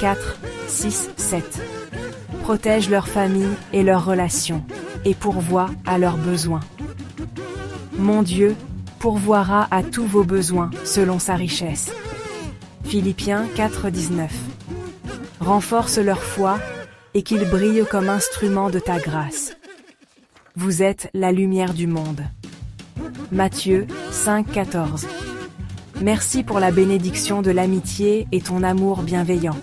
4, 6, 7. Protège leur famille et leurs relations, et pourvoit à leurs besoins. Mon Dieu pourvoira à tous vos besoins selon sa richesse. Philippiens 4,19. Renforce leur foi et qu'ils brillent comme instruments de ta grâce. Vous êtes la lumière du monde. Matthieu 5,14. Merci pour la bénédiction de l'amitié et ton amour bienveillant.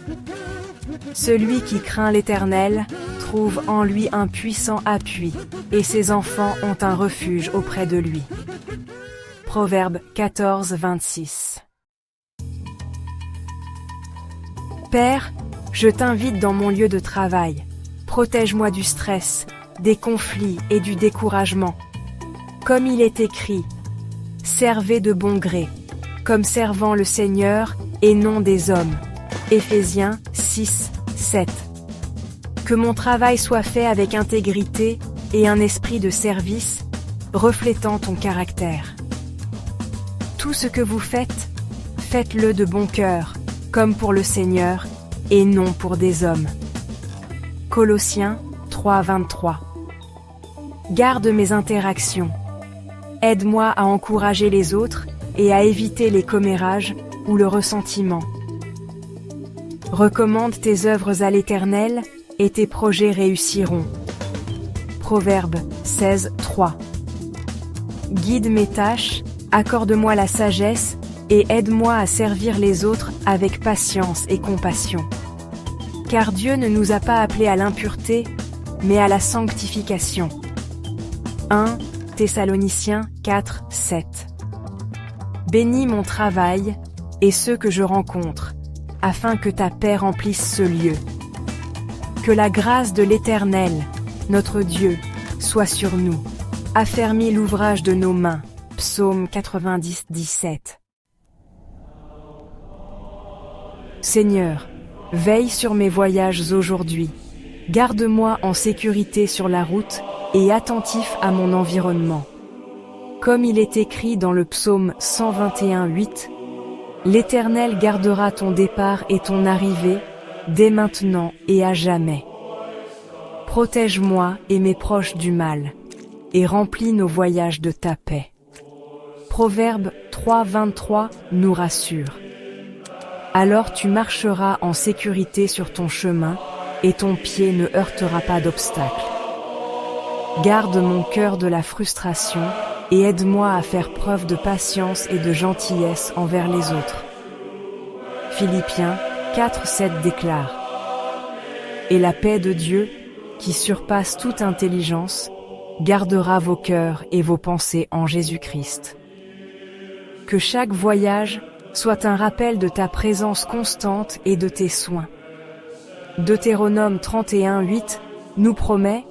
Celui qui craint l'Éternel trouve en lui un puissant appui, et ses enfants ont un refuge auprès de lui. Proverbe 14,26. Père, je t'invite dans mon lieu de travail. Protège-moi du stress, des conflits et du découragement. Comme il est écrit, servez de bon gré, comme servant le Seigneur et non des hommes. Éphésiens 6, 7. Que mon travail soit fait avec intégrité et un esprit de service, reflétant ton caractère. Tout ce que vous faites, faites-le de bon cœur, comme pour le Seigneur, et non pour des hommes. Colossiens 3, 23. Garde mes interactions. Aide-moi à encourager les autres et à éviter les commérages ou le ressentiment. Recommande tes œuvres à l'Éternel et tes projets réussiront. Proverbe 16, 3. Guide mes tâches, accorde-moi la sagesse et aide-moi à servir les autres avec patience et compassion. Car Dieu ne nous a pas appelés à l'impureté, mais à la sanctification. 1 Thessaloniciens 4, 7. Bénis mon travail et ceux que je rencontre, afin que ta paix remplisse ce lieu. Que la grâce de l'Éternel, notre Dieu, soit sur nous. Affermis l'ouvrage de nos mains. Psaume 90, 17. Seigneur, veille sur mes voyages aujourd'hui. Garde-moi en sécurité sur la route et attentif à mon environnement. Comme il est écrit dans le psaume 121, 8, l'Éternel gardera ton départ et ton arrivée, dès maintenant et à jamais. Protège-moi et mes proches du mal, et remplis nos voyages de ta paix. Proverbe 3, 23 nous rassure. Alors tu marcheras en sécurité sur ton chemin, et ton pied ne heurtera pas d'obstacle. Garde mon cœur de la frustration, et aide-moi à faire preuve de patience et de gentillesse envers les autres. Philippiens 4, 7 déclare. Et la paix de Dieu, qui surpasse toute intelligence, gardera vos cœurs et vos pensées en Jésus-Christ. Que chaque voyage soit un rappel de ta présence constante et de tes soins. Deutéronome 31, 8 nous promet: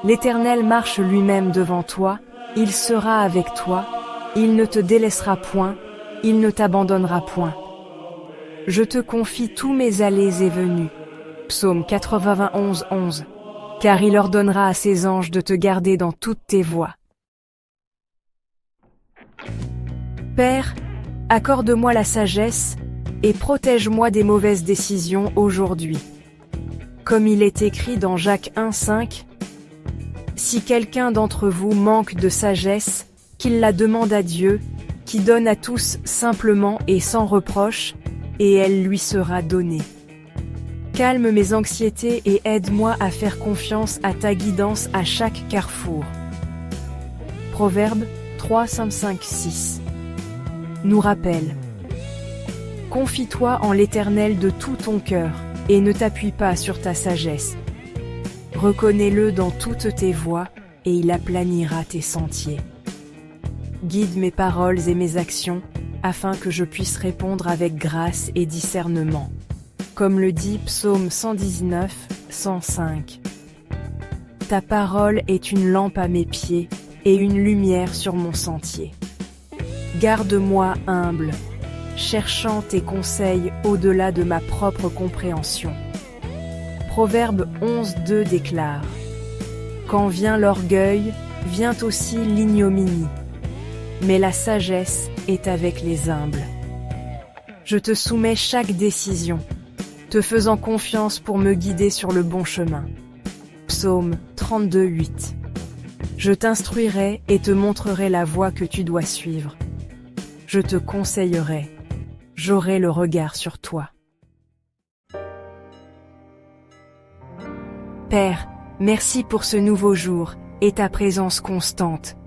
l'Éternel marche lui-même devant toi, il sera avec toi, il ne te délaissera point, il ne t'abandonnera point. Je te confie tous mes allées et venues. Psaume 91, 11. Car il ordonnera à ses anges de te garder dans toutes tes voies. Père, accorde-moi la sagesse et protège-moi des mauvaises décisions aujourd'hui. Comme il est écrit dans Jacques 1, 5, si quelqu'un d'entre vous manque de sagesse, qu'il la demande à Dieu, qui donne à tous simplement et sans reproche, et elle lui sera donnée. Calme mes anxiétés et aide-moi à faire confiance à ta guidance à chaque carrefour. Proverbe 3, 5, 6 nous rappelle: confie-toi en l'Éternel de tout ton cœur, et ne t'appuie pas sur ta sagesse. Reconnais-le dans toutes tes voies, et il aplanira tes sentiers. Guide mes paroles et mes actions, afin que je puisse répondre avec grâce et discernement. Comme le dit Psaume 119, 105. Ta parole est une lampe à mes pieds, et une lumière sur mon sentier. Garde-moi humble, cherchant tes conseils au-delà de ma propre compréhension. Proverbe 11, 2 déclare: quand vient l'orgueil, vient aussi l'ignominie, mais la sagesse est avec les humbles. Je te soumets chaque décision, te faisant confiance pour me guider sur le bon chemin. Psaume 32, 8. Je t'instruirai et te montrerai la voie que tu dois suivre. Je te conseillerai. J'aurai le regard sur toi. Père, merci pour ce nouveau jour et ta présence constante.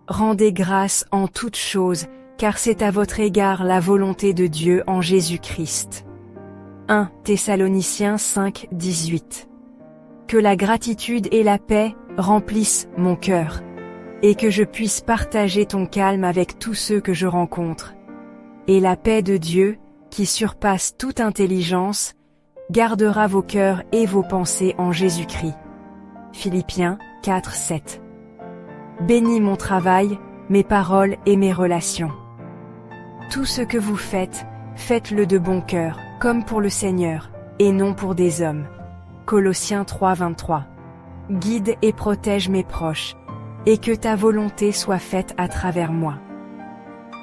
Rendez grâce en toutes choses, car c'est à votre égard la volonté de Dieu en Jésus-Christ. 1 Thessaloniciens 5, 18. Que la gratitude et la paix remplissent mon cœur, et que je puisse partager ton calme avec tous ceux que je rencontre. Et la paix de Dieu, qui surpasse toute intelligence, gardera vos cœurs et vos pensées en Jésus-Christ. Philippiens 4, 7. Bénis mon travail, mes paroles et mes relations. Tout ce que vous faites, faites-le de bon cœur, comme pour le Seigneur, et non pour des hommes. Colossiens 3, 23. Guide et protège mes proches, et que ta volonté soit faite à travers moi.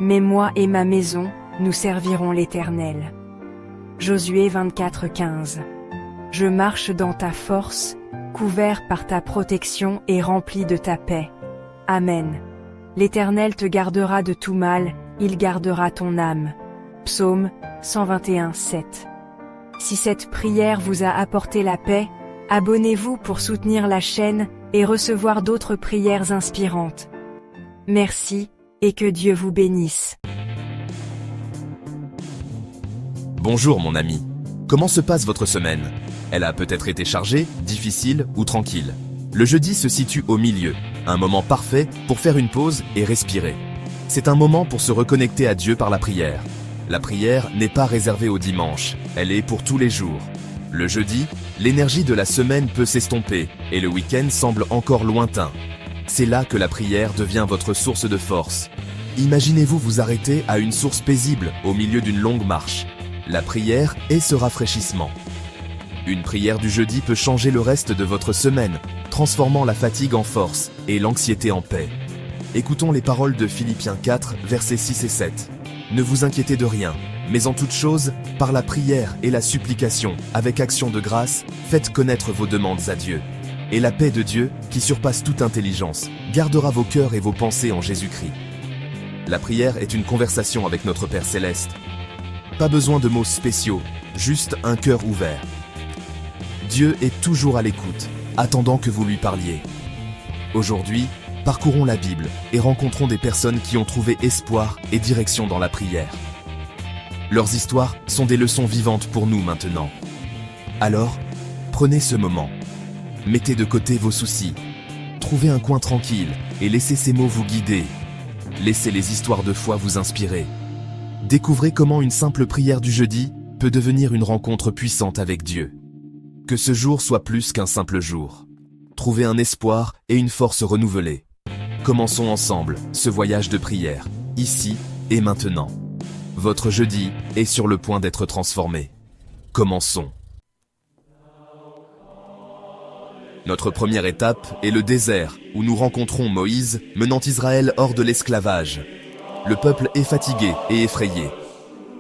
Mais moi et ma maison, nous servirons l'Éternel. Josué 24, 15. Je marche dans ta force, couvert par ta protection et rempli de ta paix. Amen. L'Éternel te gardera de tout mal, il gardera ton âme. Psaume 121, 7. Si cette prière vous a apporté la paix, abonnez-vous pour soutenir la chaîne et recevoir d'autres prières inspirantes. Merci, et que Dieu vous bénisse. Bonjour mon ami. Comment se passe votre semaine? Elle a peut-être été chargée, difficile ou tranquille. Le jeudi se situe au milieu, un moment parfait pour faire une pause et respirer. C'est un moment pour se reconnecter à Dieu par la prière. La prière n'est pas réservée au dimanche, elle est pour tous les jours. Le jeudi, l'énergie de la semaine peut s'estomper et le week-end semble encore lointain. C'est là que la prière devient votre source de force. Imaginez-vous vous arrêter à une source paisible au milieu d'une longue marche. La prière est ce rafraîchissement. Une prière du jeudi peut changer le reste de votre semaine, transformant la fatigue en force et l'anxiété en paix. Écoutons les paroles de Philippiens 4, versets 6 et 7. Ne vous inquiétez de rien, mais en toute chose, par la prière et la supplication, avec action de grâce, faites connaître vos demandes à Dieu. Et la paix de Dieu, qui surpasse toute intelligence, gardera vos cœurs et vos pensées en Jésus-Christ. La prière est une conversation avec notre Père Céleste. Pas besoin de mots spéciaux, juste un cœur ouvert. Dieu est toujours à l'écoute, attendant que vous lui parliez. Aujourd'hui, parcourons la Bible et rencontrons des personnes qui ont trouvé espoir et direction dans la prière. Leurs histoires sont des leçons vivantes pour nous maintenant. Alors, prenez ce moment. Mettez de côté vos soucis. Trouvez un coin tranquille et laissez ces mots vous guider. Laissez les histoires de foi vous inspirer. Découvrez comment une simple prière du jeudi peut devenir une rencontre puissante avec Dieu. Que ce jour soit plus qu'un simple jour. Trouvez un espoir et une force renouvelée. Commençons ensemble ce voyage de prière, ici et maintenant. Votre jeudi est sur le point d'être transformé. Commençons. Notre première étape est le désert, où nous rencontrons Moïse menant Israël hors de l'esclavage. Le peuple est fatigué et effrayé.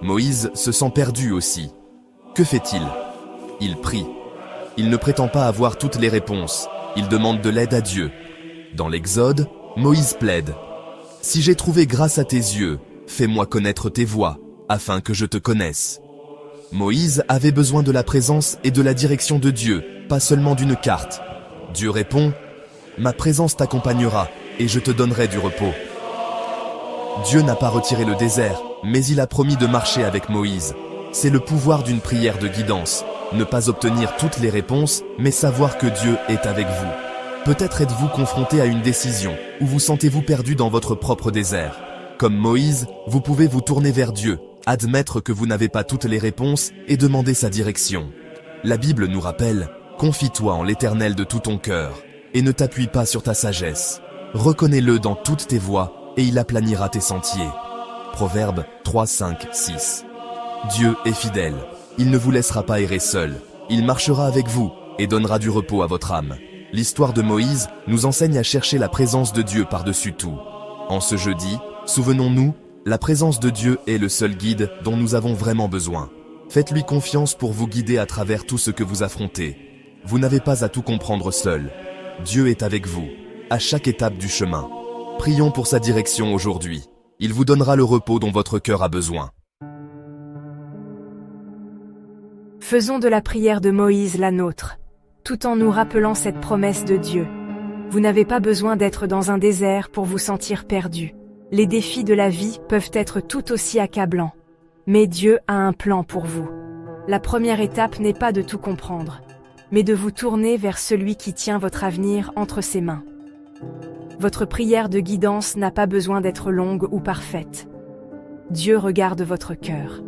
Moïse se sent perdu aussi. Que fait-il? Il prie. Il ne prétend pas avoir toutes les réponses. Il demande de l'aide à Dieu. Dans l'Exode, Moïse plaide. « Si j'ai trouvé grâce à tes yeux, fais-moi connaître tes voies, afin que je te connaisse. » Moïse avait besoin de la présence et de la direction de Dieu, pas seulement d'une carte. Dieu répond « Ma présence t'accompagnera, et je te donnerai du repos. » Dieu n'a pas retiré le désert, mais il a promis de marcher avec Moïse. C'est le pouvoir d'une prière de guidance. Ne pas obtenir toutes les réponses, mais savoir que Dieu est avec vous. Peut-être êtes-vous confronté à une décision, ou vous sentez-vous perdu dans votre propre désert. Comme Moïse, vous pouvez vous tourner vers Dieu, admettre que vous n'avez pas toutes les réponses et demander sa direction. La Bible nous rappelle « Confie-toi en l'Éternel de tout ton cœur, et ne t'appuie pas sur ta sagesse. Reconnais-le dans toutes tes voies, et il aplanira tes sentiers. » Proverbe 3, 5, 6. Dieu est fidèle. Il ne vous laissera pas errer seul. Il marchera avec vous et donnera du repos à votre âme. L'histoire de Moïse nous enseigne à chercher la présence de Dieu par-dessus tout. En ce jeudi, souvenons-nous, la présence de Dieu est le seul guide dont nous avons vraiment besoin. Faites-lui confiance pour vous guider à travers tout ce que vous affrontez. Vous n'avez pas à tout comprendre seul. Dieu est avec vous. à chaque étape du chemin. Prions pour sa direction aujourd'hui. Il vous donnera le repos dont votre cœur a besoin. Faisons de la prière de Moïse la nôtre, tout en nous rappelant cette promesse de Dieu. Vous n'avez pas besoin d'être dans un désert pour vous sentir perdu. Les défis de la vie peuvent être tout aussi accablants. Mais Dieu a un plan pour vous. La première étape n'est pas de tout comprendre, mais de vous tourner vers celui qui tient votre avenir entre ses mains. Votre prière de guidance n'a pas besoin d'être longue ou parfaite. Dieu regarde votre cœur.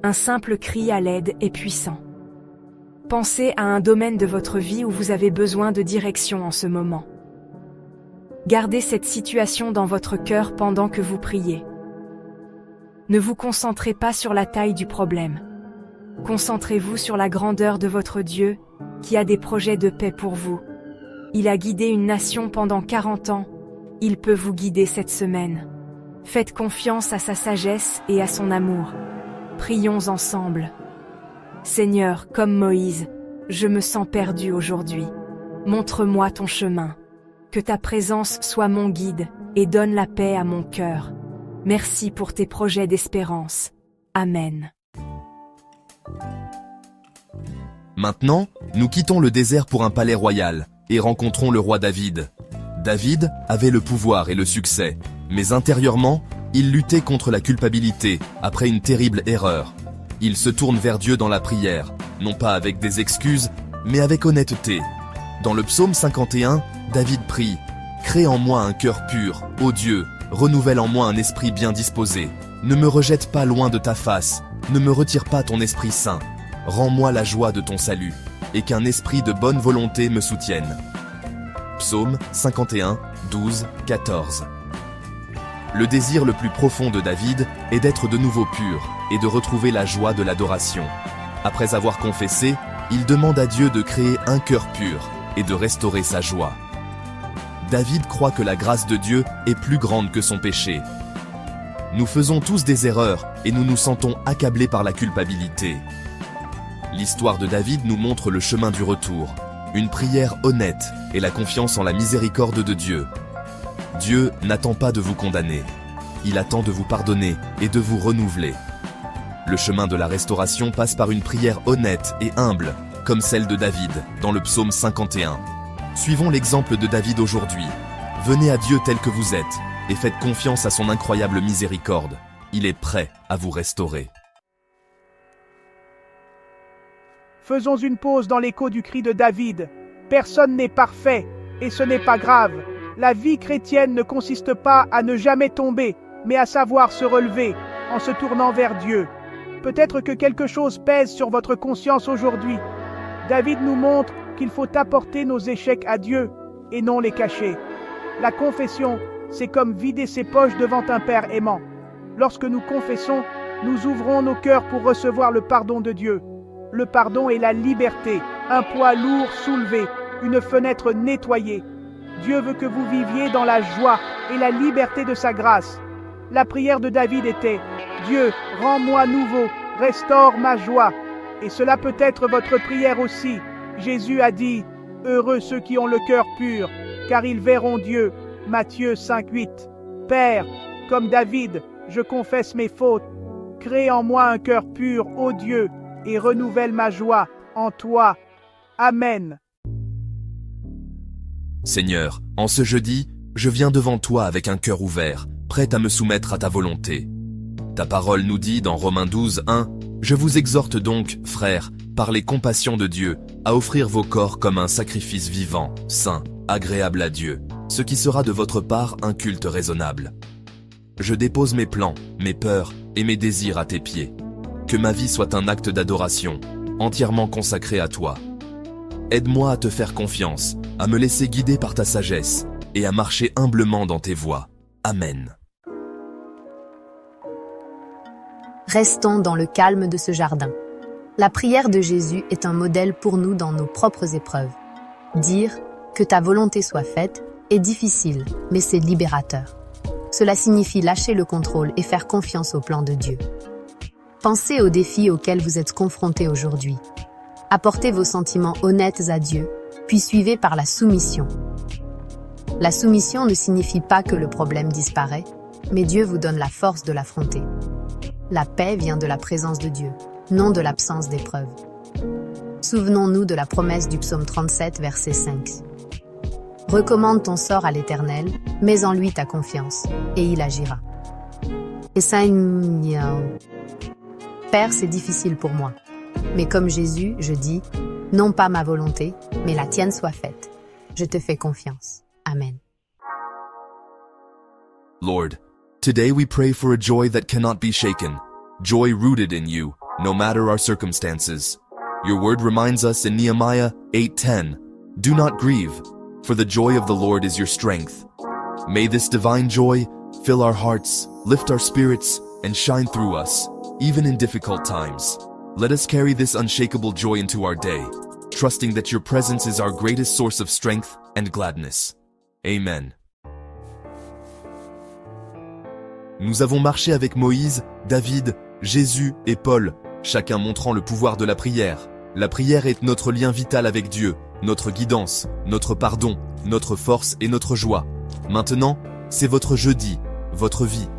Un simple cri à l'aide est puissant. Pensez à un domaine de votre vie où vous avez besoin de direction en ce moment. Gardez cette situation dans votre cœur pendant que vous priez. Ne vous concentrez pas sur la taille du problème. Concentrez-vous sur la grandeur de votre Dieu, qui a des projets de paix pour vous. Il a guidé une nation pendant 40 ans. Il peut vous guider cette semaine. Faites confiance à sa sagesse et à son amour. Prions ensemble. Seigneur, comme Moïse, je me sens perdu aujourd'hui. Montre-moi ton chemin. Que ta présence soit mon guide et donne la paix à mon cœur. Merci pour tes projets d'espérance. Amen. Maintenant, nous quittons le désert pour un palais royal et rencontrons le roi David. David avait le pouvoir et le succès, mais intérieurement, il luttait contre la culpabilité après une terrible erreur. Il se tourne vers Dieu dans la prière, non pas avec des excuses, mais avec honnêteté. Dans le psaume 51, David prie « Crée en moi un cœur pur, ô Dieu, renouvelle en moi un esprit bien disposé. Ne me rejette pas loin de ta face, ne me retire pas ton Esprit Saint. Rends-moi la joie de ton salut, et qu'un esprit de bonne volonté me soutienne. » Psaume 51, 12, 14. Le désir le plus profond de David est d'être de nouveau pur et de retrouver la joie de l'adoration. Après avoir confessé, il demande à Dieu de créer un cœur pur et de restaurer sa joie. David croit que la grâce de Dieu est plus grande que son péché. Nous faisons tous des erreurs et nous nous sentons accablés par la culpabilité. L'histoire de David nous montre le chemin du retour, une prière honnête et la confiance en la miséricorde de Dieu. Dieu n'attend pas de vous condamner. Il attend de vous pardonner et de vous renouveler. Le chemin de la restauration passe par une prière honnête et humble, comme celle de David, dans le psaume 51. Suivons l'exemple de David aujourd'hui. Venez à Dieu tel que vous êtes et faites confiance à son incroyable miséricorde. Il est prêt à vous restaurer. Faisons une pause dans l'écho du cri de David. Personne n'est parfait, et ce n'est pas grave. La vie chrétienne ne consiste pas à ne jamais tomber, mais à savoir se relever, en se tournant vers Dieu. Peut-être que quelque chose pèse sur votre conscience aujourd'hui. David nous montre qu'il faut apporter nos échecs à Dieu, et non les cacher. La confession, c'est comme vider ses poches devant un Père aimant. Lorsque nous confessons, nous ouvrons nos cœurs pour recevoir le pardon de Dieu. Le pardon est la liberté, un poids lourd soulevé, une fenêtre nettoyée. Dieu veut que vous viviez dans la joie et la liberté de sa grâce. La prière de David était « Dieu, rends-moi nouveau, restaure ma joie ». Et cela peut être votre prière aussi. Jésus a dit « Heureux ceux qui ont le cœur pur, car ils verront Dieu ». Matthieu 5,8. Père, comme David, je confesse mes fautes. Crée en moi un cœur pur, ô Dieu, et renouvelle ma joie en toi. Amen. Seigneur, en ce jeudi, je viens devant toi avec un cœur ouvert, prêt à me soumettre à ta volonté. Ta parole nous dit dans Romains 12, 1, « Je vous exhorte donc, frères, par les compassions de Dieu, à offrir vos corps comme un sacrifice vivant, saint, agréable à Dieu, ce qui sera de votre part un culte raisonnable. Je dépose mes plans, mes peurs et mes désirs à tes pieds. Que ma vie soit un acte d'adoration, entièrement consacré à toi. Aide-moi à te faire confiance, à me laisser guider par ta sagesse et à marcher humblement dans tes voies. Amen. Restons dans le calme de ce jardin. La prière de Jésus est un modèle pour nous dans nos propres épreuves. Dire « que ta volonté soit faite » est difficile, mais c'est libérateur. Cela signifie lâcher le contrôle et faire confiance au plan de Dieu. Pensez aux défis auxquels vous êtes confrontés aujourd'hui. Apportez vos sentiments honnêtes à Dieu, puis suivez par la soumission. La soumission ne signifie pas que le problème disparaît, mais Dieu vous donne la force de l'affronter. La paix vient de la présence de Dieu, non de l'absence d'épreuves. Souvenons-nous de la promesse du psaume 37, verset 5. Recommande ton sort à l'Éternel, mets en lui ta confiance, et il agira. Et Père, c'est difficile pour moi. Mais comme Jésus, je dis, non pas ma volonté, mais la tienne soit faite. Je te fais confiance. Amen. Lord, today we pray for a joy that cannot be shaken, joy rooted in you, no matter our circumstances. Your word reminds us in Nehemiah 8:10, do not grieve, for the joy of the Lord is your strength. May this divine joy fill our hearts, lift our spirits, and shine through us, even in difficult times. Let us carry this unshakable joy into our day, trusting that your presence is our greatest source of strength and gladness. Amen. Nous avons marché avec Moïse, David, Jésus et Paul, chacun montrant le pouvoir de la prière. La prière est notre lien vital avec Dieu, notre guidance, notre pardon, notre force et notre joie. Maintenant, c'est votre jeudi, votre vie.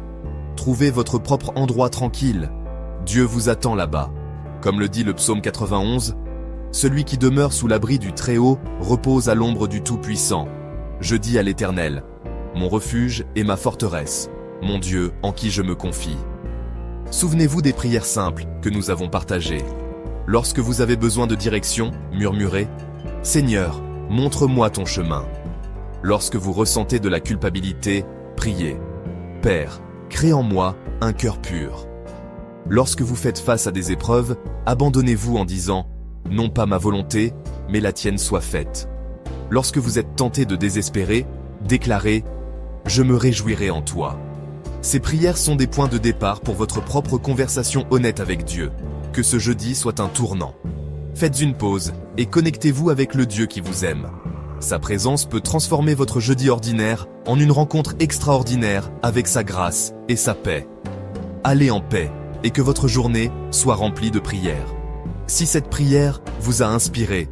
Trouvez votre propre endroit tranquille. Dieu vous attend là-bas. Comme le dit le psaume 91, « Celui qui demeure sous l'abri du Très-Haut repose à l'ombre du Tout-Puissant. Je dis à l'Éternel, mon refuge et ma forteresse, mon Dieu en qui je me confie. » Souvenez-vous des prières simples que nous avons partagées. Lorsque vous avez besoin de direction, murmurez « Seigneur, montre-moi ton chemin. » Lorsque vous ressentez de la culpabilité, priez « Père, crée en moi un cœur pur. » Lorsque vous faites face à des épreuves, abandonnez-vous en disant « Non pas ma volonté, mais la tienne soit faite. » Lorsque vous êtes tenté de désespérer, déclarez « Je me réjouirai en toi. » Ces prières sont des points de départ pour votre propre conversation honnête avec Dieu. Que ce jeudi soit un tournant. Faites une pause et connectez-vous avec le Dieu qui vous aime. Sa présence peut transformer votre jeudi ordinaire en une rencontre extraordinaire avec sa grâce et sa paix. Allez en paix et que votre journée soit remplie de prières. Si cette prière vous a inspiré,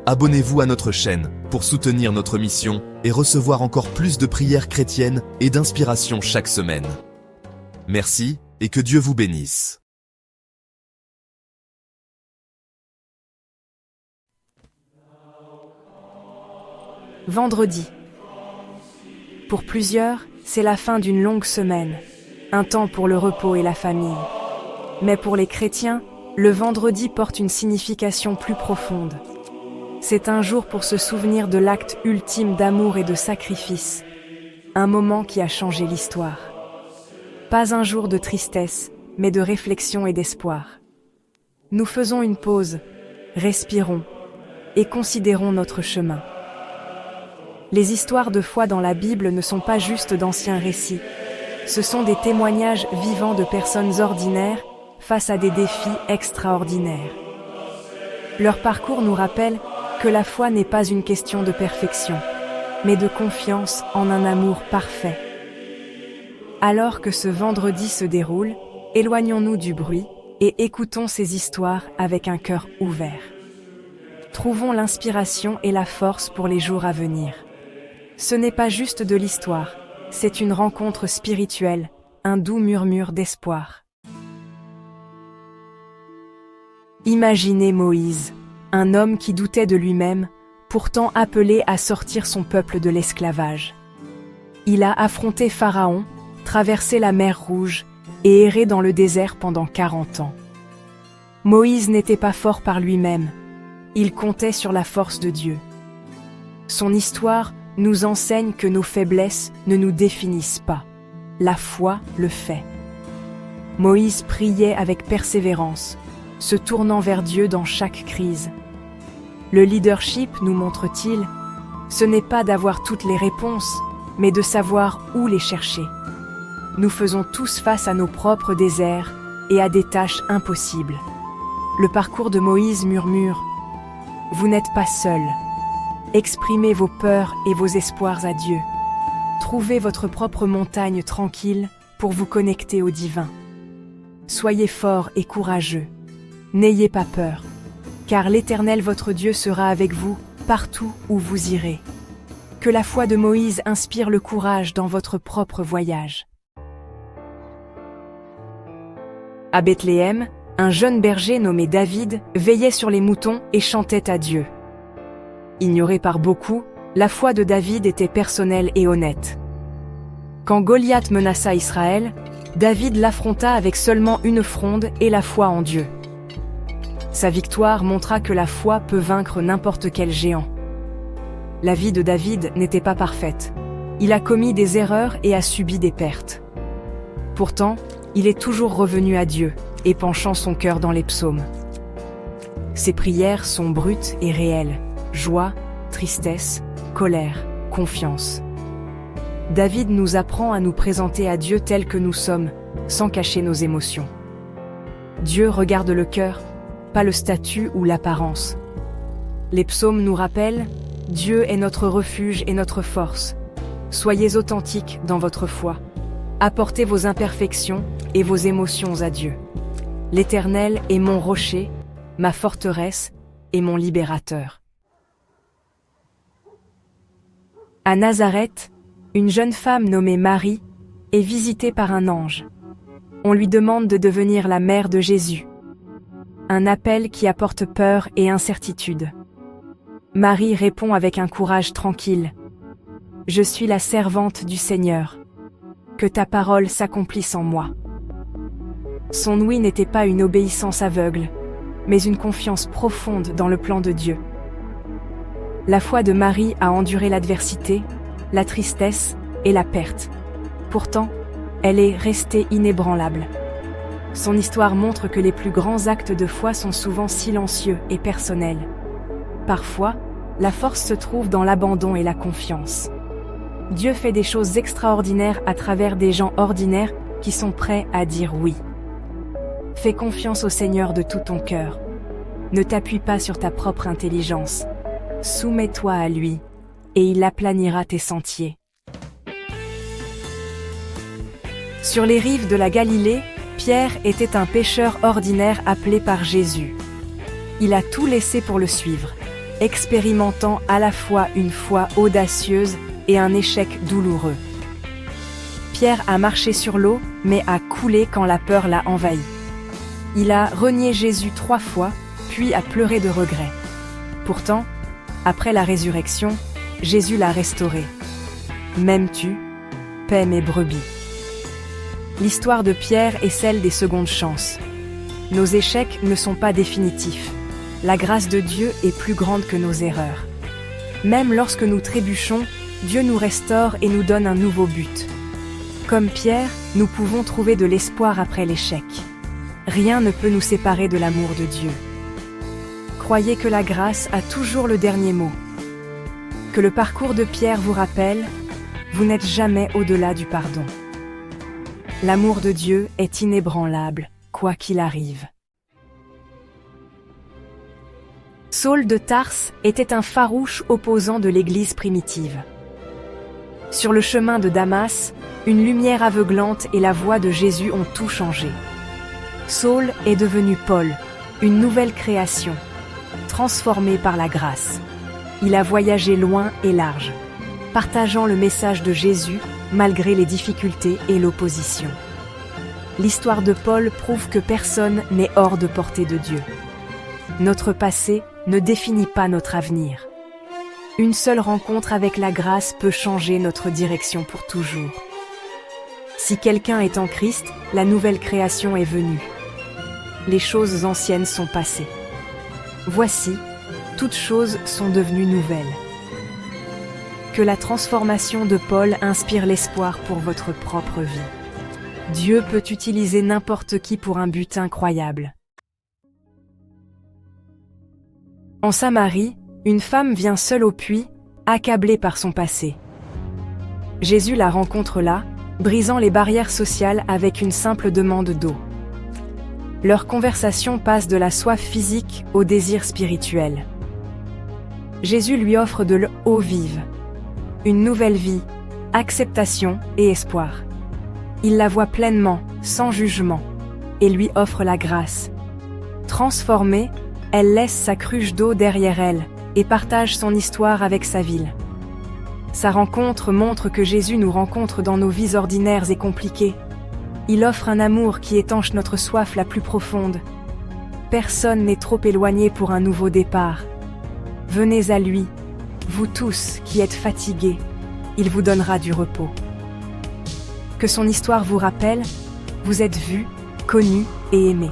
abonnez-vous à notre chaîne pour soutenir notre mission et recevoir encore plus de prières chrétiennes et d'inspiration chaque semaine. Merci et que Dieu vous bénisse. Vendredi. Pour plusieurs, c'est la fin d'une longue semaine, un temps pour le repos et la famille. Mais pour les chrétiens, le vendredi porte une signification plus profonde. C'est un jour pour se souvenir de l'acte ultime d'amour et de sacrifice, un moment qui a changé l'histoire. Pas un jour de tristesse, mais de réflexion et d'espoir. Nous faisons une pause, respirons et considérons notre chemin. Les histoires de foi dans la Bible ne sont pas juste d'anciens récits. Ce sont des témoignages vivants de personnes ordinaires face à des défis extraordinaires. Leur parcours nous rappelle que la foi n'est pas une question de perfection, mais de confiance en un amour parfait. Alors que ce vendredi se déroule, éloignons-nous du bruit et écoutons ces histoires avec un cœur ouvert. Trouvons l'inspiration et la force pour les jours à venir. Ce n'est pas juste de l'histoire, c'est une rencontre spirituelle, un doux murmure d'espoir. Imaginez Moïse, un homme qui doutait de lui-même, pourtant appelé à sortir son peuple de l'esclavage. Il a affronté Pharaon, traversé la mer Rouge et erré dans le désert pendant 40 ans. Moïse n'était pas fort par lui-même, il comptait sur la force de Dieu. Son histoire nous enseigne que nos faiblesses ne nous définissent pas. La foi le fait. Moïse priait avec persévérance, se tournant vers Dieu dans chaque crise. Le leadership, nous montre-t-il, ce n'est pas d'avoir toutes les réponses, mais de savoir où les chercher. Nous faisons tous face à nos propres déserts et à des tâches impossibles. Le parcours de Moïse murmure « Vous n'êtes pas seul ». Exprimez vos peurs et vos espoirs à Dieu. Trouvez votre propre montagne tranquille pour vous connecter au divin. Soyez forts et courageux. N'ayez pas peur, car l'Éternel votre Dieu sera avec vous partout où vous irez. Que la foi de Moïse inspire le courage dans votre propre voyage. À Bethléem, un jeune berger nommé David veillait sur les moutons et chantait à Dieu. Ignorée par beaucoup, la foi de David était personnelle et honnête. Quand Goliath menaça Israël, David l'affronta avec seulement une fronde et la foi en Dieu. Sa victoire montra que la foi peut vaincre n'importe quel géant. La vie de David n'était pas parfaite. Il a commis des erreurs et a subi des pertes. Pourtant, il est toujours revenu à Dieu, et penchant son cœur dans les psaumes. Ses prières sont brutes et réelles. Joie, tristesse, colère, confiance. David nous apprend à nous présenter à Dieu tel que nous sommes, sans cacher nos émotions. Dieu regarde le cœur, pas le statut ou l'apparence. Les psaumes nous rappellent « Dieu est notre refuge et notre force. Soyez authentiques dans votre foi. Apportez vos imperfections et vos émotions à Dieu. L'Éternel est mon rocher, ma forteresse et mon libérateur. » À Nazareth, une jeune femme nommée Marie est visitée par un ange. On lui demande de devenir la mère de Jésus. Un appel qui apporte peur et incertitude. Marie répond avec un courage tranquille. « Je suis la servante du Seigneur. Que ta parole s'accomplisse en moi. » Son oui n'était pas une obéissance aveugle, mais une confiance profonde dans le plan de Dieu. La foi de Marie a enduré l'adversité, la tristesse et la perte. Pourtant, elle est restée inébranlable. Son histoire montre que les plus grands actes de foi sont souvent silencieux et personnels. Parfois, la force se trouve dans l'abandon et la confiance. Dieu fait des choses extraordinaires à travers des gens ordinaires qui sont prêts à dire oui. Fais confiance au Seigneur de tout ton cœur. Ne t'appuie pas sur ta propre intelligence. Soumets-toi à lui, et il aplanira tes sentiers. Sur les rives de la Galilée, Pierre était un pêcheur ordinaire appelé par Jésus. Il a tout laissé pour le suivre, expérimentant à la fois une foi audacieuse et un échec douloureux. Pierre a marché sur l'eau, mais a coulé quand la peur l'a envahi. Il a renié Jésus 3 fois, puis a pleuré de regret. Pourtant, après la résurrection, Jésus l'a restauré. « M'aimes-tu ? Paie mes brebis. » L'histoire de Pierre est celle des secondes chances. Nos échecs ne sont pas définitifs. La grâce de Dieu est plus grande que nos erreurs. Même lorsque nous trébuchons, Dieu nous restaure et nous donne un nouveau but. Comme Pierre, nous pouvons trouver de l'espoir après l'échec. Rien ne peut nous séparer de l'amour de Dieu. Croyez que la grâce a toujours le dernier mot. Que le parcours de Pierre vous rappelle, vous n'êtes jamais au-delà du pardon. L'amour de Dieu est inébranlable, quoi qu'il arrive. Saul de Tarse était un farouche opposant de l'Église primitive. Sur le chemin de Damas, une lumière aveuglante et la voix de Jésus ont tout changé. Saul est devenu Paul, une nouvelle création, transformé par la grâce. Il a voyagé loin et large, partageant le message de Jésus malgré les difficultés et l'opposition. L'histoire de Paul prouve que personne n'est hors de portée de Dieu. Notre passé ne définit pas notre avenir. Une seule rencontre avec la grâce peut changer notre direction pour toujours. Si quelqu'un est en Christ, la nouvelle création est venue. Les choses anciennes sont passées. Voici, toutes choses sont devenues nouvelles. Que la transformation de Paul inspire l'espoir pour votre propre vie. Dieu peut utiliser n'importe qui pour un but incroyable. En Samarie, une femme vient seule au puits, accablée par son passé. Jésus la rencontre là, brisant les barrières sociales avec une simple demande d'eau. Leur conversation passe de la soif physique au désir spirituel. Jésus lui offre de l'eau vive, une nouvelle vie, acceptation et espoir. Il la voit pleinement, sans jugement, et lui offre la grâce. Transformée, elle laisse sa cruche d'eau derrière elle et partage son histoire avec sa ville. Sa rencontre montre que Jésus nous rencontre dans nos vies ordinaires et compliquées. Il offre un amour qui étanche notre soif la plus profonde. Personne n'est trop éloigné pour un nouveau départ. Venez à lui, vous tous qui êtes fatigués, il vous donnera du repos. Que son histoire vous rappelle, vous êtes vus, connus et aimés.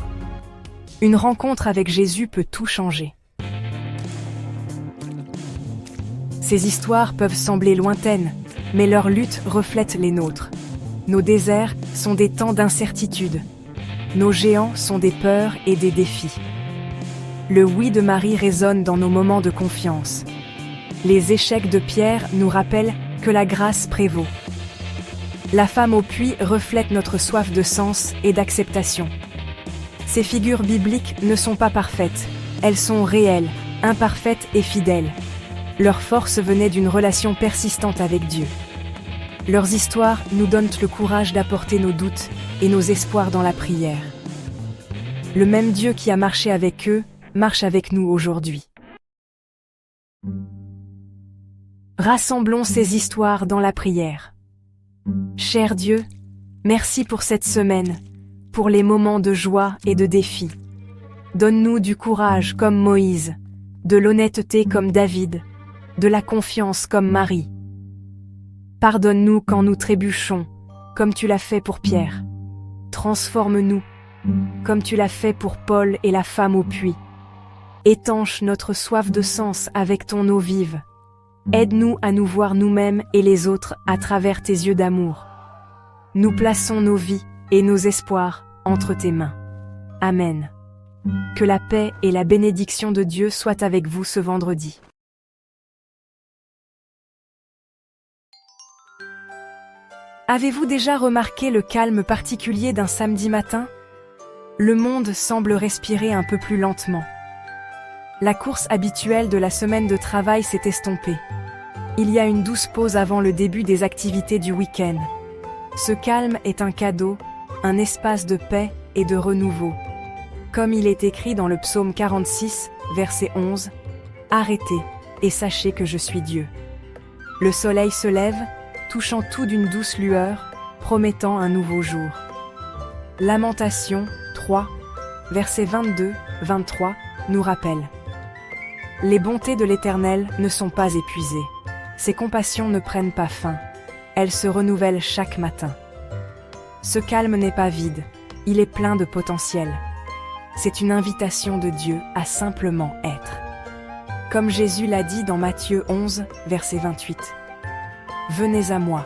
Une rencontre avec Jésus peut tout changer. Ces histoires peuvent sembler lointaines, mais leur lutte reflète les nôtres. Nos déserts sont des temps d'incertitude. Nos géants sont des peurs et des défis. Le oui de Marie résonne dans nos moments de confiance. Les échecs de Pierre nous rappellent que la grâce prévaut. La femme au puits reflète notre soif de sens et d'acceptation. Ces figures bibliques ne sont pas parfaites, elles sont réelles, imparfaites et fidèles. Leur force venait d'une relation persistante avec Dieu. Leurs histoires nous donnent le courage d'apporter nos doutes et nos espoirs dans la prière. Le même Dieu qui a marché avec eux, marche avec nous aujourd'hui. Rassemblons ces histoires dans la prière. Cher Dieu, merci pour cette semaine, pour les moments de joie et de défi. Donne-nous du courage comme Moïse, de l'honnêteté comme David, de la confiance comme Marie. Pardonne-nous quand nous trébuchons, comme tu l'as fait pour Pierre. Transforme-nous, comme tu l'as fait pour Paul et la femme au puits. Étanche notre soif de sens avec ton eau vive. Aide-nous à nous voir nous-mêmes et les autres à travers tes yeux d'amour. Nous plaçons nos vies et nos espoirs entre tes mains. Amen. Que la paix et la bénédiction de Dieu soient avec vous ce vendredi. Avez-vous déjà remarqué le calme particulier d'un samedi matin? Le monde semble respirer un peu plus lentement. La course habituelle de la semaine de travail s'est estompée. Il y a une douce pause avant le début des activités du week-end. Ce calme est un cadeau, un espace de paix et de renouveau. Comme il est écrit dans le psaume 46, verset 11, « Arrêtez et sachez que je suis Dieu. » Le soleil se lève, touchant tout d'une douce lueur, promettant un nouveau jour. Lamentation 3, versets 22-23, nous rappelle. Les bontés de l'Éternel ne sont pas épuisées. Ses compassions ne prennent pas fin. Elles se renouvellent chaque matin. Ce calme n'est pas vide, il est plein de potentiel. C'est une invitation de Dieu à simplement être. Comme Jésus l'a dit dans Matthieu 11, verset 28. Venez à moi,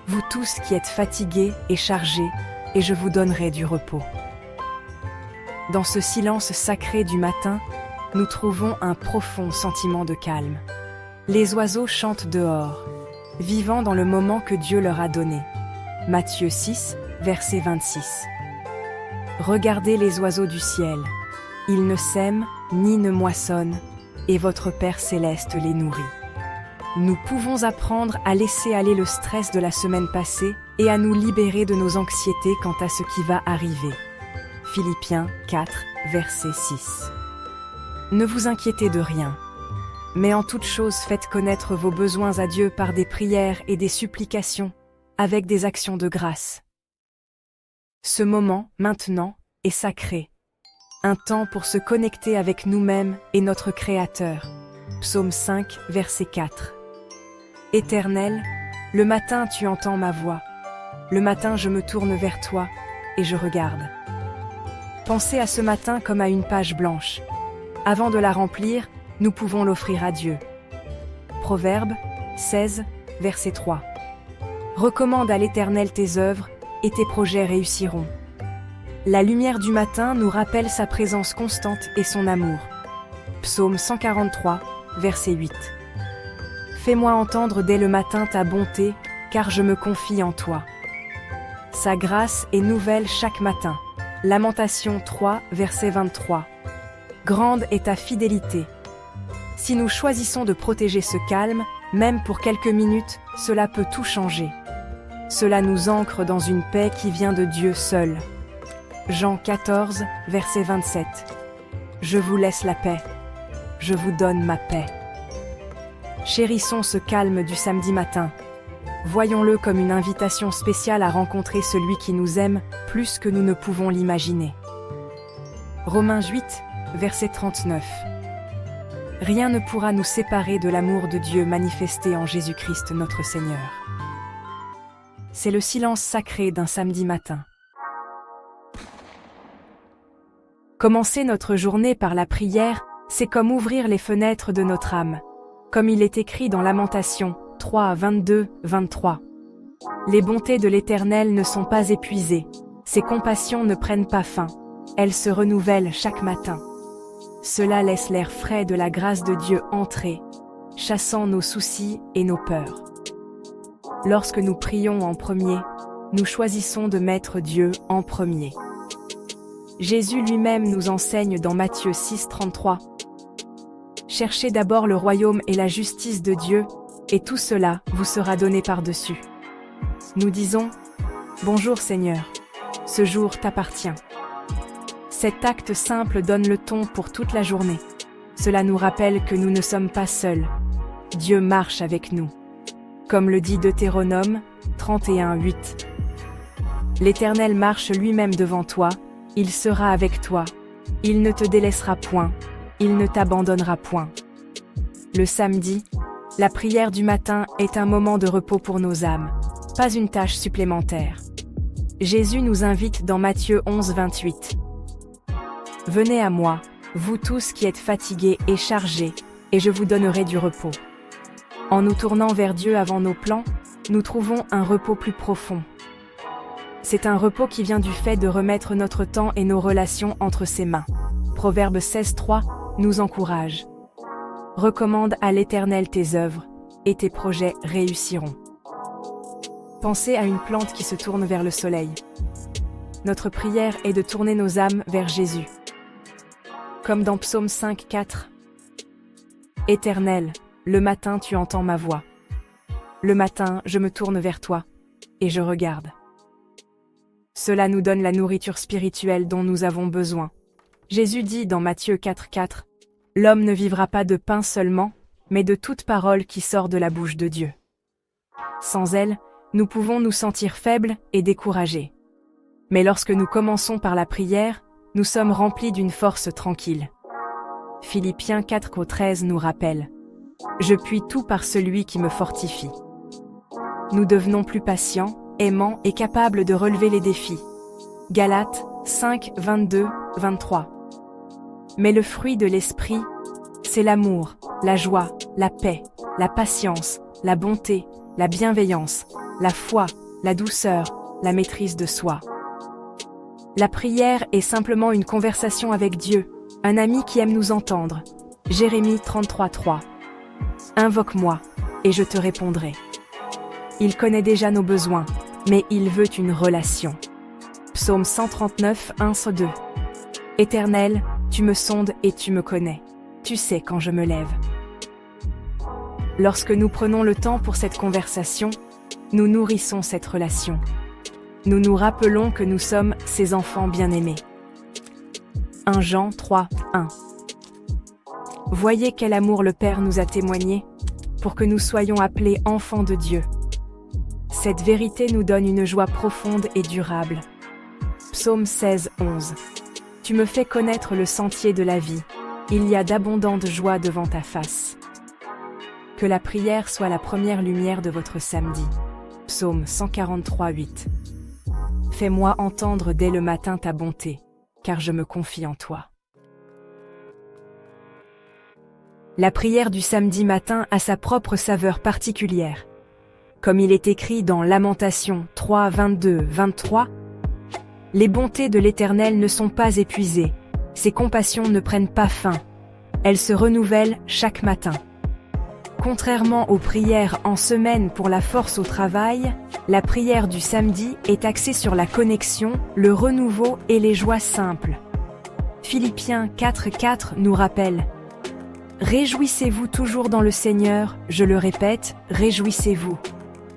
vous tous qui êtes fatigués et chargés, et je vous donnerai du repos. Dans ce silence sacré du matin, nous trouvons un profond sentiment de calme. Les oiseaux chantent dehors, vivant dans le moment que Dieu leur a donné. Matthieu 6, verset 26. Regardez les oiseaux du ciel. Ils ne sèment ni ne moissonnent, et votre Père céleste les nourrit. Nous pouvons apprendre à laisser aller le stress de la semaine passée et à nous libérer de nos anxiétés quant à ce qui va arriver. Philippiens 4, verset 6. Ne vous inquiétez de rien, mais en toute chose faites connaître vos besoins à Dieu par des prières et des supplications, avec des actions de grâce. Ce moment, maintenant, est sacré. Un temps pour se connecter avec nous-mêmes et notre Créateur. Psaume 5, verset 4. Éternel, le matin tu entends ma voix. Le matin je me tourne vers toi et je regarde. Pensez à ce matin comme à une page blanche. Avant de la remplir, nous pouvons l'offrir à Dieu. Proverbe 16, verset 3. Recommande à l'Éternel tes œuvres et tes projets réussiront. La lumière du matin nous rappelle sa présence constante et son amour. Psaume 143, verset 8. Fais-moi entendre dès le matin ta bonté, car je me confie en toi. Sa grâce est nouvelle chaque matin. Lamentation 3, verset 23. Grande est ta fidélité. Si nous choisissons de protéger ce calme, même pour quelques minutes, cela peut tout changer. Cela nous ancre dans une paix qui vient de Dieu seul. Jean 14, verset 27. Je vous laisse la paix. Je vous donne ma paix. Chérissons ce calme du samedi matin. Voyons-le comme une invitation spéciale à rencontrer celui qui nous aime plus que nous ne pouvons l'imaginer. Romains 8, verset 39. Rien ne pourra nous séparer de l'amour de Dieu manifesté en Jésus-Christ notre Seigneur. C'est le silence sacré d'un samedi matin. Commencer notre journée par la prière, c'est comme ouvrir les fenêtres de notre âme. Comme il est écrit dans Lamentations 3, 22, 23. Les bontés de l'Éternel ne sont pas épuisées, ses compassions ne prennent pas fin, elles se renouvellent chaque matin. Cela laisse l'air frais de la grâce de Dieu entrer, chassant nos soucis et nos peurs. Lorsque nous prions en premier, nous choisissons de mettre Dieu en premier. Jésus lui-même nous enseigne dans Matthieu 6, 33. Cherchez d'abord le royaume et la justice de Dieu, et tout cela vous sera donné par-dessus. Nous disons, bonjour Seigneur, ce jour t'appartient. Cet acte simple donne le ton pour toute la journée. Cela nous rappelle que nous ne sommes pas seuls. Dieu marche avec nous. Comme le dit Deutéronome 31, 8. L'Éternel marche lui-même devant toi, il sera avec toi. Il ne te délaissera point, il ne t'abandonnera point. Le samedi, la prière du matin est un moment de repos pour nos âmes, pas une tâche supplémentaire. Jésus nous invite dans Matthieu 11, 28. Venez à moi, vous tous qui êtes fatigués et chargés, et je vous donnerai du repos. En nous tournant vers Dieu avant nos plans, nous trouvons un repos plus profond. C'est un repos qui vient du fait de remettre notre temps et nos relations entre ses mains. Proverbe 16, 3 nous encourage. Recommande à l'Éternel tes œuvres, et tes projets réussiront. Pensez à une plante qui se tourne vers le soleil. Notre prière est de tourner nos âmes vers Jésus. Comme dans Psaume 5, 4. Éternel, le matin tu entends ma voix. Le matin je me tourne vers toi, et je regarde. Cela nous donne la nourriture spirituelle dont nous avons besoin. Jésus dit dans Matthieu 4, 4, « L'homme ne vivra pas de pain seulement, mais de toute parole qui sort de la bouche de Dieu. » Sans elle, nous pouvons nous sentir faibles et découragés. Mais lorsque nous commençons par la prière, nous sommes remplis d'une force tranquille. Philippiens 4, 13 nous rappelle « Je puis tout par celui qui me fortifie. » Nous devenons plus patients, aimants et capables de relever les défis. Galates 5, 22, 23. Mais le fruit de l'esprit, c'est l'amour, la joie, la paix, la patience, la bonté, la bienveillance, la foi, la douceur, la maîtrise de soi. La prière est simplement une conversation avec Dieu, un ami qui aime nous entendre. Jérémie 33, 3. Invoque-moi, et je te répondrai. Il connaît déjà nos besoins, mais il veut une relation. Psaume 139, 1, 2. Éternel, tu me sondes et tu me connais. Tu sais quand je me lève. Lorsque nous prenons le temps pour cette conversation, nous nourrissons cette relation. Nous nous rappelons que nous sommes ses enfants bien-aimés. 1 Jean 3, 1. Voyez quel amour le Père nous a témoigné, pour que nous soyons appelés enfants de Dieu. Cette vérité nous donne une joie profonde et durable. Psaume 16, 11. Tu me fais connaître le sentier de la vie. Il y a d'abondantes joies devant ta face. Que la prière soit la première lumière de votre samedi. Psaume 143, 8. Fais-moi entendre dès le matin ta bonté, car je me confie en toi. La prière du samedi matin a sa propre saveur particulière. Comme il est écrit dans Lamentations 3, 22, 23, « Les bontés de l'Éternel ne sont pas épuisées, ses compassions ne prennent pas fin, elles se renouvellent chaque matin. » Contrairement aux prières en semaine pour la force au travail, la prière du samedi est axée sur la connexion, le renouveau et les joies simples. Philippiens 4, 4 nous rappelle « Réjouissez-vous toujours dans le Seigneur, je le répète, réjouissez-vous. »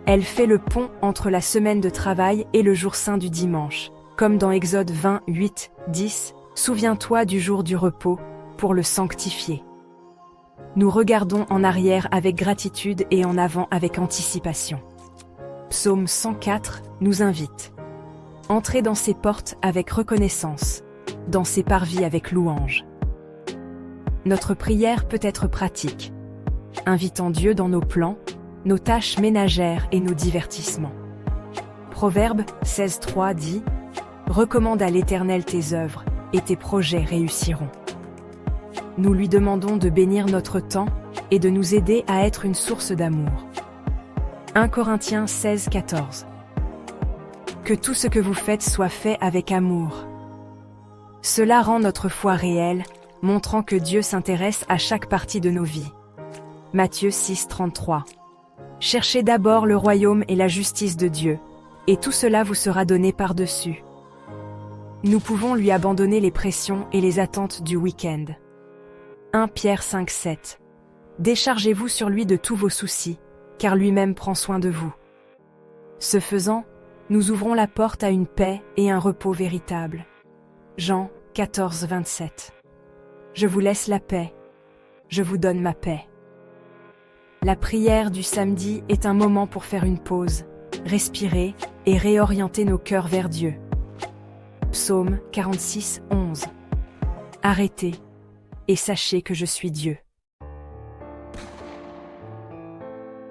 Elle fait le pont entre la semaine de travail et le jour saint du dimanche. Comme dans Exode 20, 8, 10, « Souviens-toi du jour du repos, pour le sanctifier. » nous regardons en arrière avec gratitude et en avant avec anticipation. Psaume 104 nous invite. Entrez dans ses portes avec reconnaissance, dans ses parvis avec louange. Notre prière peut être pratique, invitant Dieu dans nos plans, nos tâches ménagères et nos divertissements. Proverbe 16:3 dit « Recommande à l'Éternel tes œuvres, et tes projets réussiront. » Nous lui demandons de bénir notre temps et de nous aider à être une source d'amour. 1 Corinthiens 16:14. Que tout ce que vous faites soit fait avec amour. Cela rend notre foi réelle, montrant que Dieu s'intéresse à chaque partie de nos vies. Matthieu 6:33. Cherchez d'abord le royaume et la justice de Dieu, et tout cela vous sera donné par-dessus. Nous pouvons lui abandonner les pressions et les attentes du week-end. 1 Pierre 5:7. Déchargez-vous sur lui de tous vos soucis, car lui-même prend soin de vous. Ce faisant, nous ouvrons la porte à une paix et un repos véritable. Jean 14:27. Je vous laisse la paix, je vous donne ma paix. La prière du samedi est un moment pour faire une pause, respirer et réorienter nos cœurs vers Dieu. Psaume 46:11. Arrêtez et sachez que je suis Dieu.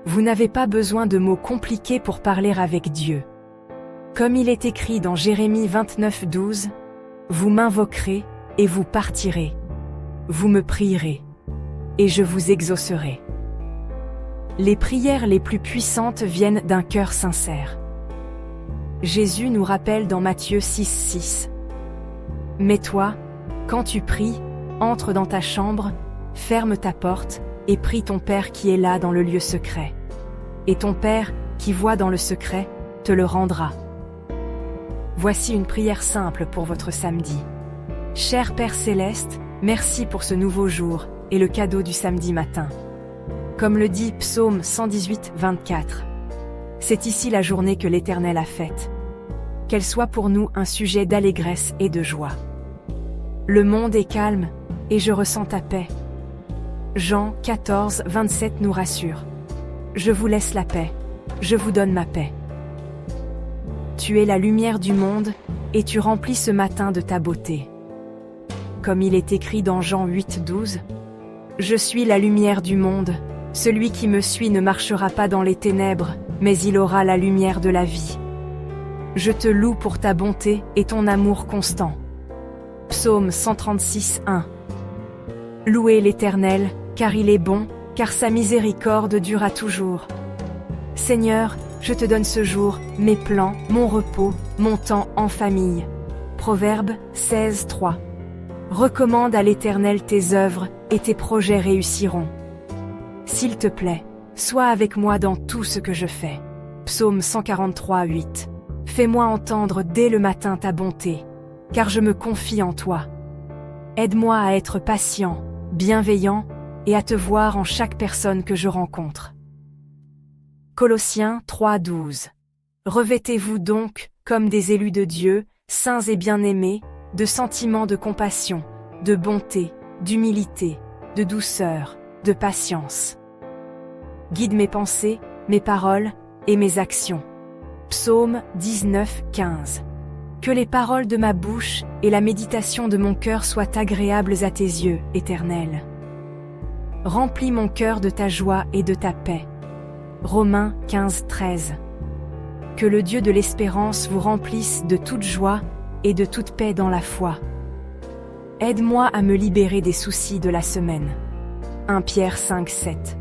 Vous n'avez pas besoin de mots compliqués pour parler avec Dieu. Comme il est écrit dans Jérémie 29:12, « Vous m'invoquerez et vous partirez. Vous me prierez et je vous exaucerai. » Les prières les plus puissantes viennent d'un cœur sincère. Jésus nous rappelle dans Matthieu 6:6. « Mais toi, quand tu pries, entre dans ta chambre, ferme ta porte, et prie ton Père qui est là dans le lieu secret. Et ton Père, qui voit dans le secret, te le rendra. » Voici une prière simple pour votre samedi. Cher Père Céleste, merci pour ce nouveau jour et le cadeau du samedi matin. Comme le dit Psaume 118:24. C'est ici la journée que l'Éternel a faite. Qu'elle soit pour nous un sujet d'allégresse et de joie. Le monde est calme, et je ressens ta paix. Jean 14:27 nous rassure. Je vous laisse la paix, je vous donne ma paix. Tu es la lumière du monde, et tu remplis ce matin de ta beauté. Comme il est écrit dans Jean 8:12, « Je suis la lumière du monde, celui qui me suit ne marchera pas dans les ténèbres, mais il aura la lumière de la vie. » Je te loue pour ta bonté et ton amour constant. Psaume 136:1. Louez l'Éternel, car il est bon, car sa miséricorde durera toujours. Seigneur, je te donne ce jour mes plans, mon repos, mon temps en famille. Proverbe 16:3. Recommande à l'Éternel tes œuvres, et tes projets réussiront. S'il te plaît, sois avec moi dans tout ce que je fais. Psaume 143:8. Fais-moi entendre dès le matin ta bonté, car je me confie en toi. Aide-moi à être patient, bienveillant, et à te voir en chaque personne que je rencontre. Colossiens 3:12. Revêtez-vous donc, comme des élus de Dieu, saints et bien-aimés, de sentiments de compassion, de bonté, d'humilité, de douceur, de patience. Guide mes pensées, mes paroles et mes actions. Psaume 19:15. Que les paroles de ma bouche et la méditation de mon cœur soient agréables à tes yeux, Éternel. Remplis mon cœur de ta joie et de ta paix. Romains 15:13. Que le Dieu de l'espérance vous remplisse de toute joie et de toute paix dans la foi. Aide-moi à me libérer des soucis de la semaine. 1 Pierre 5:7.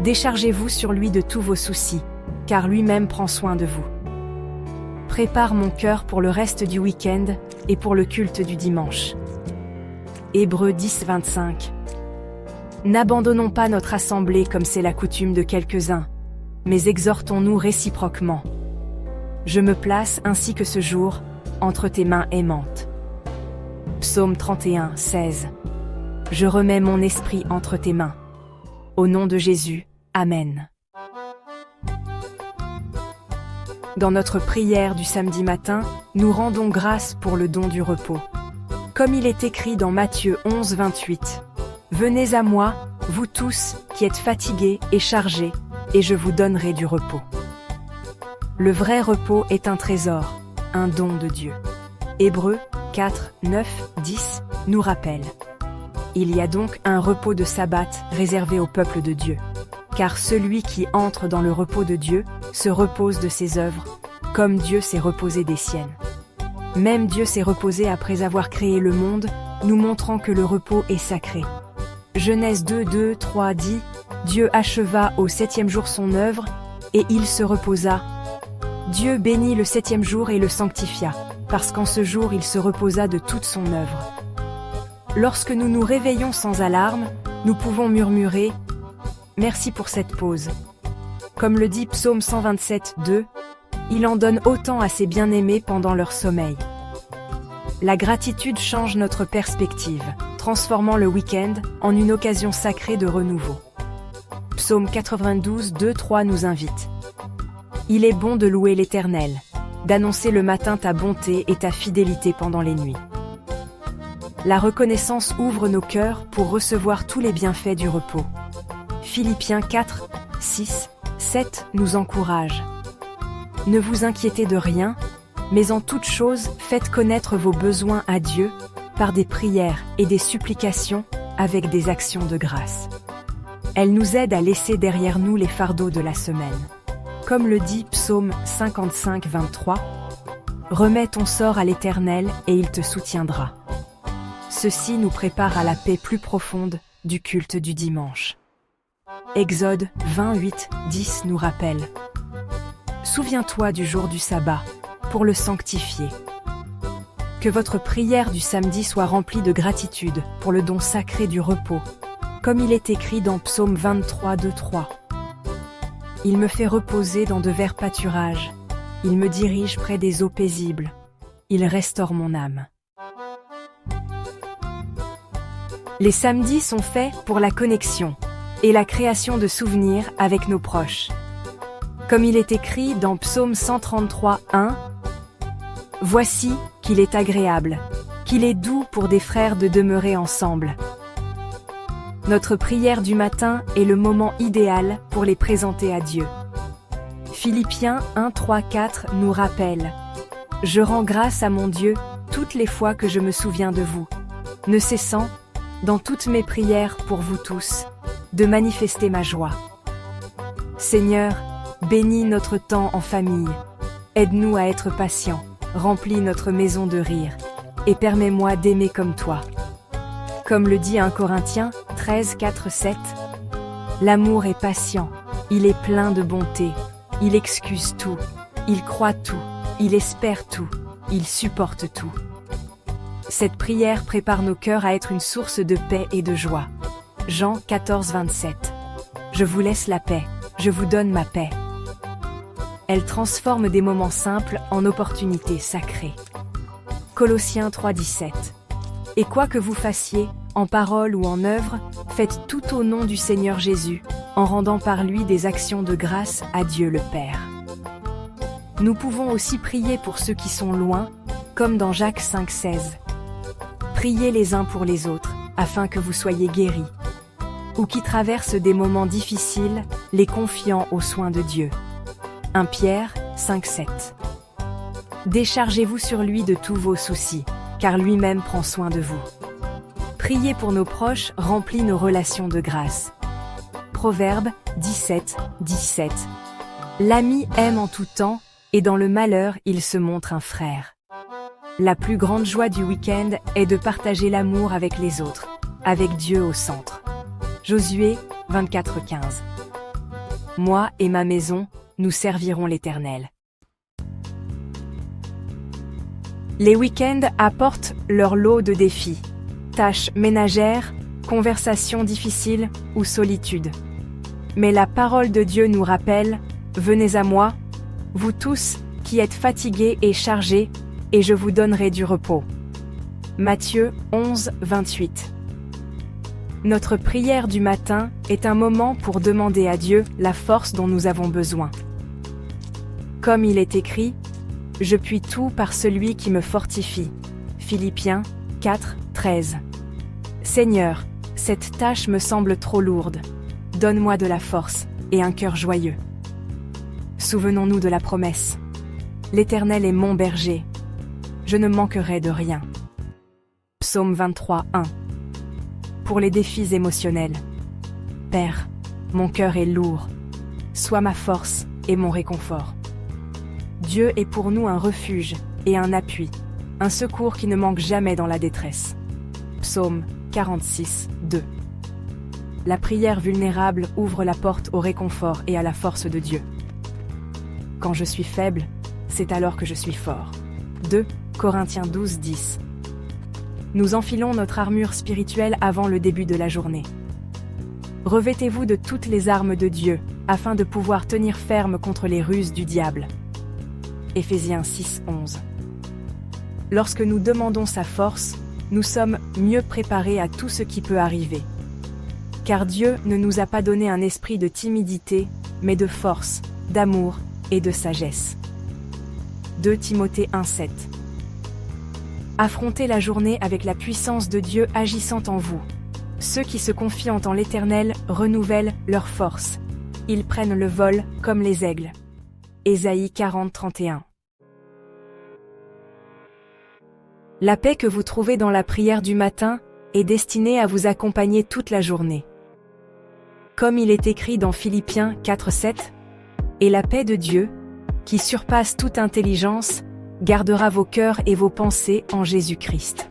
Déchargez-vous sur lui de tous vos soucis, car lui-même prend soin de vous. Prépare mon cœur pour le reste du week-end et pour le culte du dimanche. Hébreux 10:25. N'abandonnons pas notre assemblée comme c'est la coutume de quelques-uns, mais exhortons-nous réciproquement. Je me place ainsi que ce jour, entre tes mains aimantes. Psaume 31:16. Je remets mon esprit entre tes mains. Au nom de Jésus, Amen. Dans notre prière du samedi matin, nous rendons grâce pour le don du repos. Comme il est écrit dans Matthieu 11:28. Venez à moi, vous tous qui êtes fatigués et chargés, et je vous donnerai du repos. Le vrai repos est un trésor, un don de Dieu. Hébreux 4, 9, 10 nous rappelle. Il y a donc un repos de sabbat réservé au peuple de Dieu. Car celui qui entre dans le repos de Dieu se repose de ses œuvres, comme Dieu s'est reposé des siennes. Même Dieu s'est reposé après avoir créé le monde, nous montrant que le repos est sacré. Genèse 2, 2, 3 dit « Dieu acheva au 7e jour son œuvre, et il se reposa. Dieu bénit le 7e jour et le sanctifia, parce qu'en ce jour il se reposa de toute son œuvre. » Lorsque nous nous réveillons sans alarme, nous pouvons murmurer « Merci pour cette pause ». Comme le dit Psaume 127, 2, il en donne autant à ses bien-aimés pendant leur sommeil. La gratitude change notre perspective, transformant le week-end en une occasion sacrée de renouveau. Psaume 92, 2, 3 nous invite. Il est bon de louer l'Éternel, d'annoncer le matin ta bonté et ta fidélité pendant les nuits. La reconnaissance ouvre nos cœurs pour recevoir tous les bienfaits du repos. Philippiens 4, 6, 7 nous encourage. Ne vous inquiétez de rien, mais en toute chose, faites connaître vos besoins à Dieu par des prières et des supplications avec des actions de grâce. Elle nous aide à laisser derrière nous les fardeaux de la semaine. Comme le dit Psaume 55, 23, « Remets ton sort à l'Éternel et il te soutiendra. » Ceci nous prépare à la paix plus profonde du culte du dimanche. Exode 28, 10 nous rappelle. Souviens-toi du jour du sabbat, pour le sanctifier. Que votre prière du samedi soit remplie de gratitude pour le don sacré du repos, comme il est écrit dans Psaume 23, 2, 3. Il me fait reposer dans de verts pâturages, il me dirige près des eaux paisibles, il restaure mon âme. Les samedis sont faits pour la connexion et la création de souvenirs avec nos proches. Comme il est écrit dans Psaume 133, 1, « Voici qu'il est agréable, qu'il est doux pour des frères de demeurer ensemble. » Notre prière du matin est le moment idéal pour les présenter à Dieu. Philippiens 1, 3, 4 nous rappelle « Je rends grâce à mon Dieu toutes les fois que je me souviens de vous, ne cessant, dans toutes mes prières pour vous tous, de manifester ma joie. Seigneur, bénis notre temps en famille, aide-nous à être patients, remplis notre maison de rire, et permets-moi d'aimer comme toi. » Comme le dit 1 Corinthiens 13, 4, 7, « L'amour est patient, il est plein de bonté, il excuse tout, il croit tout, il espère tout, il supporte tout. » Cette prière prépare nos cœurs à être une source de paix et de joie. Jean 14, 27. « Je vous laisse la paix, je vous donne ma paix. » Elle transforme des moments simples en opportunités sacrées. Colossiens 3, 17. « Et quoi que vous fassiez, en parole ou en œuvre, faites tout au nom du Seigneur Jésus, en rendant par lui des actions de grâce à Dieu le Père. » Nous pouvons aussi prier pour ceux qui sont loin, comme dans Jacques 5, 16. Priez les uns pour les autres, afin que vous soyez guéris. Ou qui traversent des moments difficiles, les confiant aux soins de Dieu. 1 Pierre 5, 7. Déchargez-vous sur lui de tous vos soucis, car lui-même prend soin de vous. Prier pour nos proches remplit nos relations de grâce. Proverbe 17, 17. L'ami aime en tout temps, et dans le malheur il se montre un frère. La plus grande joie du week-end est de partager l'amour avec les autres, avec Dieu au centre. Josué 24, 15. Moi et ma maison, nous servirons l'Éternel. Les week-ends apportent leur lot de défis. Tâches ménagères, conversations difficiles ou solitude. Mais la parole de Dieu nous rappelle « Venez à moi, vous tous qui êtes fatigués et chargés, et je vous donnerai du repos. » Matthieu 11, 28. Notre prière du matin est un moment pour demander à Dieu la force dont nous avons besoin. Comme il est écrit, « Je puis tout par celui qui me fortifie. » Philippiens 4, 13. Seigneur, Cette tâche me semble trop lourde. Donne-moi de la force et un cœur joyeux. Souvenons-nous de la promesse. L'Éternel est mon berger. Je ne manquerai de rien. Psaume 23, 1. Pour les défis émotionnels. Père, mon cœur est lourd. Sois ma force et mon réconfort. Dieu est pour nous un refuge et un appui, un secours qui ne manque jamais dans la détresse. Psaume 46, 2. La prière vulnérable ouvre la porte au réconfort et à la force de Dieu. Quand je suis faible, c'est alors que je suis fort. 2 Corinthiens 12, 10. Nous enfilons notre armure spirituelle avant le début de la journée. Revêtez-vous de toutes les armes de Dieu, afin de pouvoir tenir ferme contre les ruses du diable. Éphésiens 6, 11. Lorsque nous demandons sa force, nous sommes mieux préparés à tout ce qui peut arriver. Car Dieu ne nous a pas donné un esprit de timidité, mais de force, d'amour et de sagesse. 2 Timothée 1, 7. Affrontez la journée avec la puissance de Dieu agissant en vous. Ceux qui se confient en l'Éternel renouvellent leur force. Ils prennent le vol comme les aigles. Ésaïe 40, 31. La paix que vous trouvez dans la prière du matin est destinée à vous accompagner toute la journée. Comme il est écrit dans Philippiens 4, 7, « Et la paix de Dieu, qui surpasse toute intelligence, gardera vos cœurs et vos pensées en Jésus-Christ. »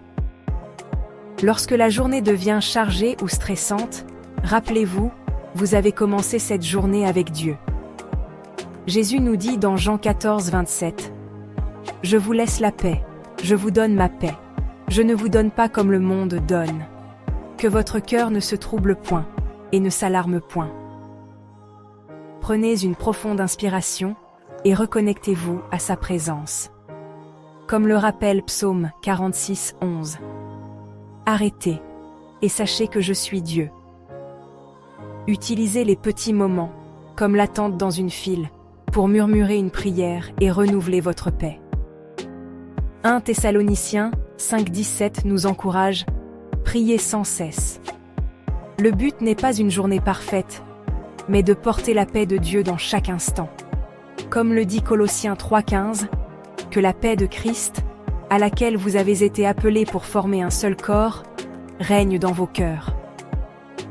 Lorsque la journée devient chargée ou stressante, rappelez-vous, vous avez commencé cette journée avec Dieu. Jésus nous dit dans Jean 14, 27, « Je vous laisse la paix, je vous donne ma paix. Je ne vous donne pas comme le monde donne. Que votre cœur ne se trouble point, et ne s'alarme point. » Prenez une profonde inspiration, et reconnectez-vous à sa présence. Comme le rappelle Psaume 46, 11. Arrêtez, et sachez que je suis Dieu. Utilisez les petits moments, comme l'attente dans une file, pour murmurer une prière et renouveler votre paix. 1 Thessaloniciens 5, 17 nous encourage « Priez sans cesse ». Le but n'est pas une journée parfaite, mais de porter la paix de Dieu dans chaque instant. Comme le dit Colossiens 3, 15, que la paix de Christ, à laquelle vous avez été appelés pour former un seul corps, règne dans vos cœurs.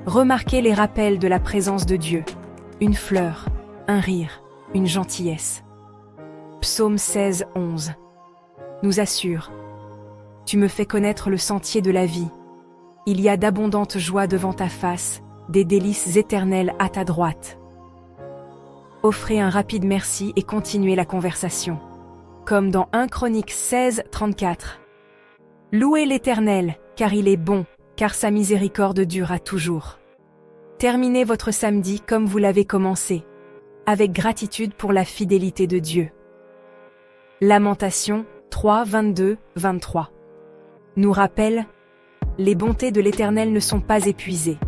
Remarquez les rappels de la présence de Dieu, une fleur, un rire, une gentillesse. Psaume 16, 11 nous assure « Tu me fais connaître le sentier de la vie. Il y a d'abondantes joies devant ta face, des délices éternelles à ta droite. » Offrez un rapide merci et continuez la conversation. Comme dans 1 Chronique 16, 34. Louez l'Éternel, car il est bon, car sa miséricorde durera toujours. Terminez votre samedi comme vous l'avez commencé, avec gratitude pour la fidélité de Dieu. Lamentation 3, 22, 23. Nous rappelle « Les bontés de l'Éternel ne sont pas épuisées,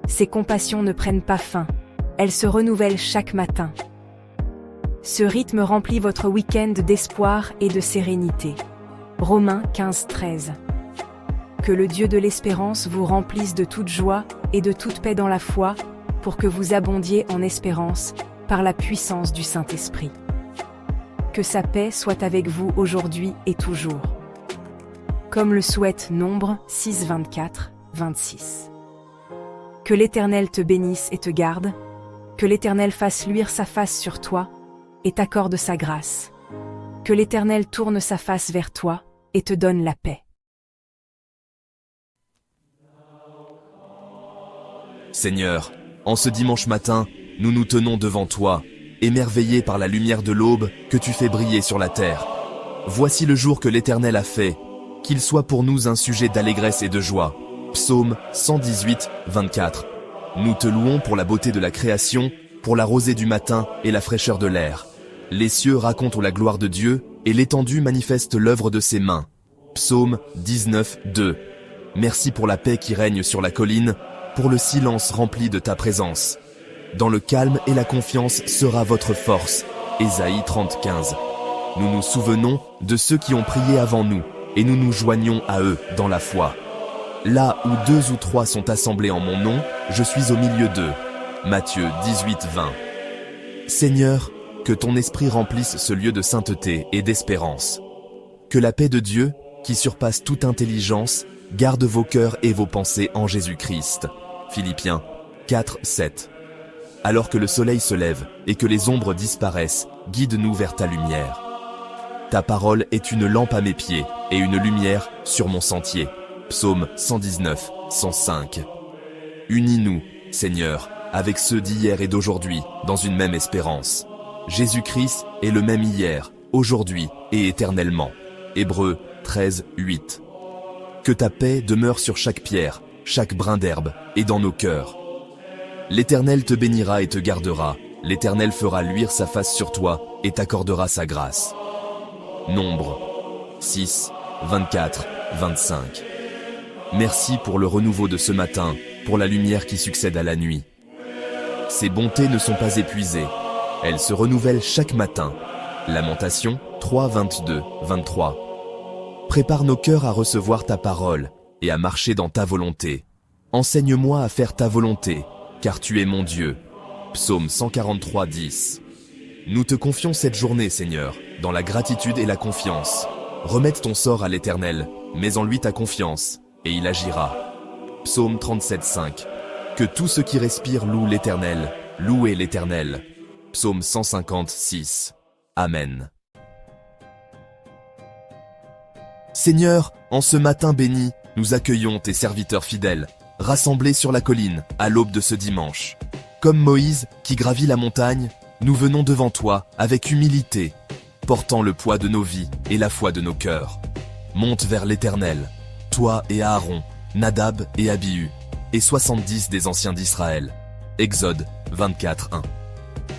ses compassions ne prennent pas fin, elles se renouvellent chaque matin. » Ce rythme remplit votre week-end d'espoir et de sérénité. Romains 15, 13. Que le Dieu de l'espérance vous remplisse de toute joie et de toute paix dans la foi, pour que vous abondiez en espérance, par la puissance du Saint-Esprit. Que sa paix soit avec vous aujourd'hui et toujours. Comme le souhaite Nombre 6, 24, 26. Que l'Éternel te bénisse et te garde, que l'Éternel fasse luire sa face sur toi, et t'accorde sa grâce. Que l'Éternel tourne sa face vers toi, et te donne la paix. Seigneur, en ce dimanche matin, nous nous tenons devant toi, émerveillés par la lumière de l'aube que tu fais briller sur la terre. Voici le jour que l'Éternel a fait, qu'il soit pour nous un sujet d'allégresse et de joie. Psaume 118, 24. Nous te louons pour la beauté de la création, pour la rosée du matin et la fraîcheur de l'air. Les cieux racontent la gloire de Dieu, et l'étendue manifeste l'œuvre de ses mains. Psaume 19, 2. Merci pour la paix qui règne sur la colline, pour le silence rempli de ta présence. Dans le calme et la confiance sera votre force. Ésaïe 30, 15. Nous nous souvenons de ceux qui ont prié avant nous, et nous nous joignons à eux dans la foi. Là où 2 ou 3 sont assemblés en mon nom, je suis au milieu d'eux. Matthieu 18, 20. Seigneur, que ton esprit remplisse ce lieu de sainteté et d'espérance. Que la paix de Dieu, qui surpasse toute intelligence, garde vos cœurs et vos pensées en Jésus-Christ. Philippiens 4, 7. Alors que le soleil se lève et que les ombres disparaissent, guide-nous vers ta lumière. Ta parole est une lampe à mes pieds et une lumière sur mon sentier. Psaume 119, 105. Unis-nous, Seigneur, avec ceux d'hier et d'aujourd'hui, dans une même espérance. Jésus-Christ est le même hier, aujourd'hui et éternellement. Hébreux 13, 8. Que ta paix demeure sur chaque pierre, chaque brin d'herbe, et dans nos cœurs. L'Éternel te bénira et te gardera. L'Éternel fera luire sa face sur toi et t'accordera sa grâce. Nombre 6, 24, 25. Merci pour le renouveau de ce matin, pour la lumière qui succède à la nuit. Ses bontés ne sont pas épuisées. Elles se renouvellent chaque matin. Lamentation 3, 22, 23. Prépare nos cœurs à recevoir ta parole et à marcher dans ta volonté. Enseigne-moi à faire ta volonté, car tu es mon Dieu. Psaume 143, 10. Nous te confions cette journée, Seigneur, dans la gratitude et la confiance. Remette ton sort à l'Éternel, mets en lui ta confiance, et il agira. Psaume 37, 5. Que tout ce qui respire loue l'Éternel, louez l'Éternel. Psaume 156. Amen. Seigneur, en ce matin béni, nous accueillons tes serviteurs fidèles, rassemblés sur la colline, à l'aube de ce dimanche. Comme Moïse, qui gravit la montagne, nous venons devant toi avec humilité, portant le poids de nos vies et la foi de nos cœurs. Monte vers l'Éternel, toi et Aaron, Nadab et Abihu, et 70 des anciens d'Israël. Exode 24, 1.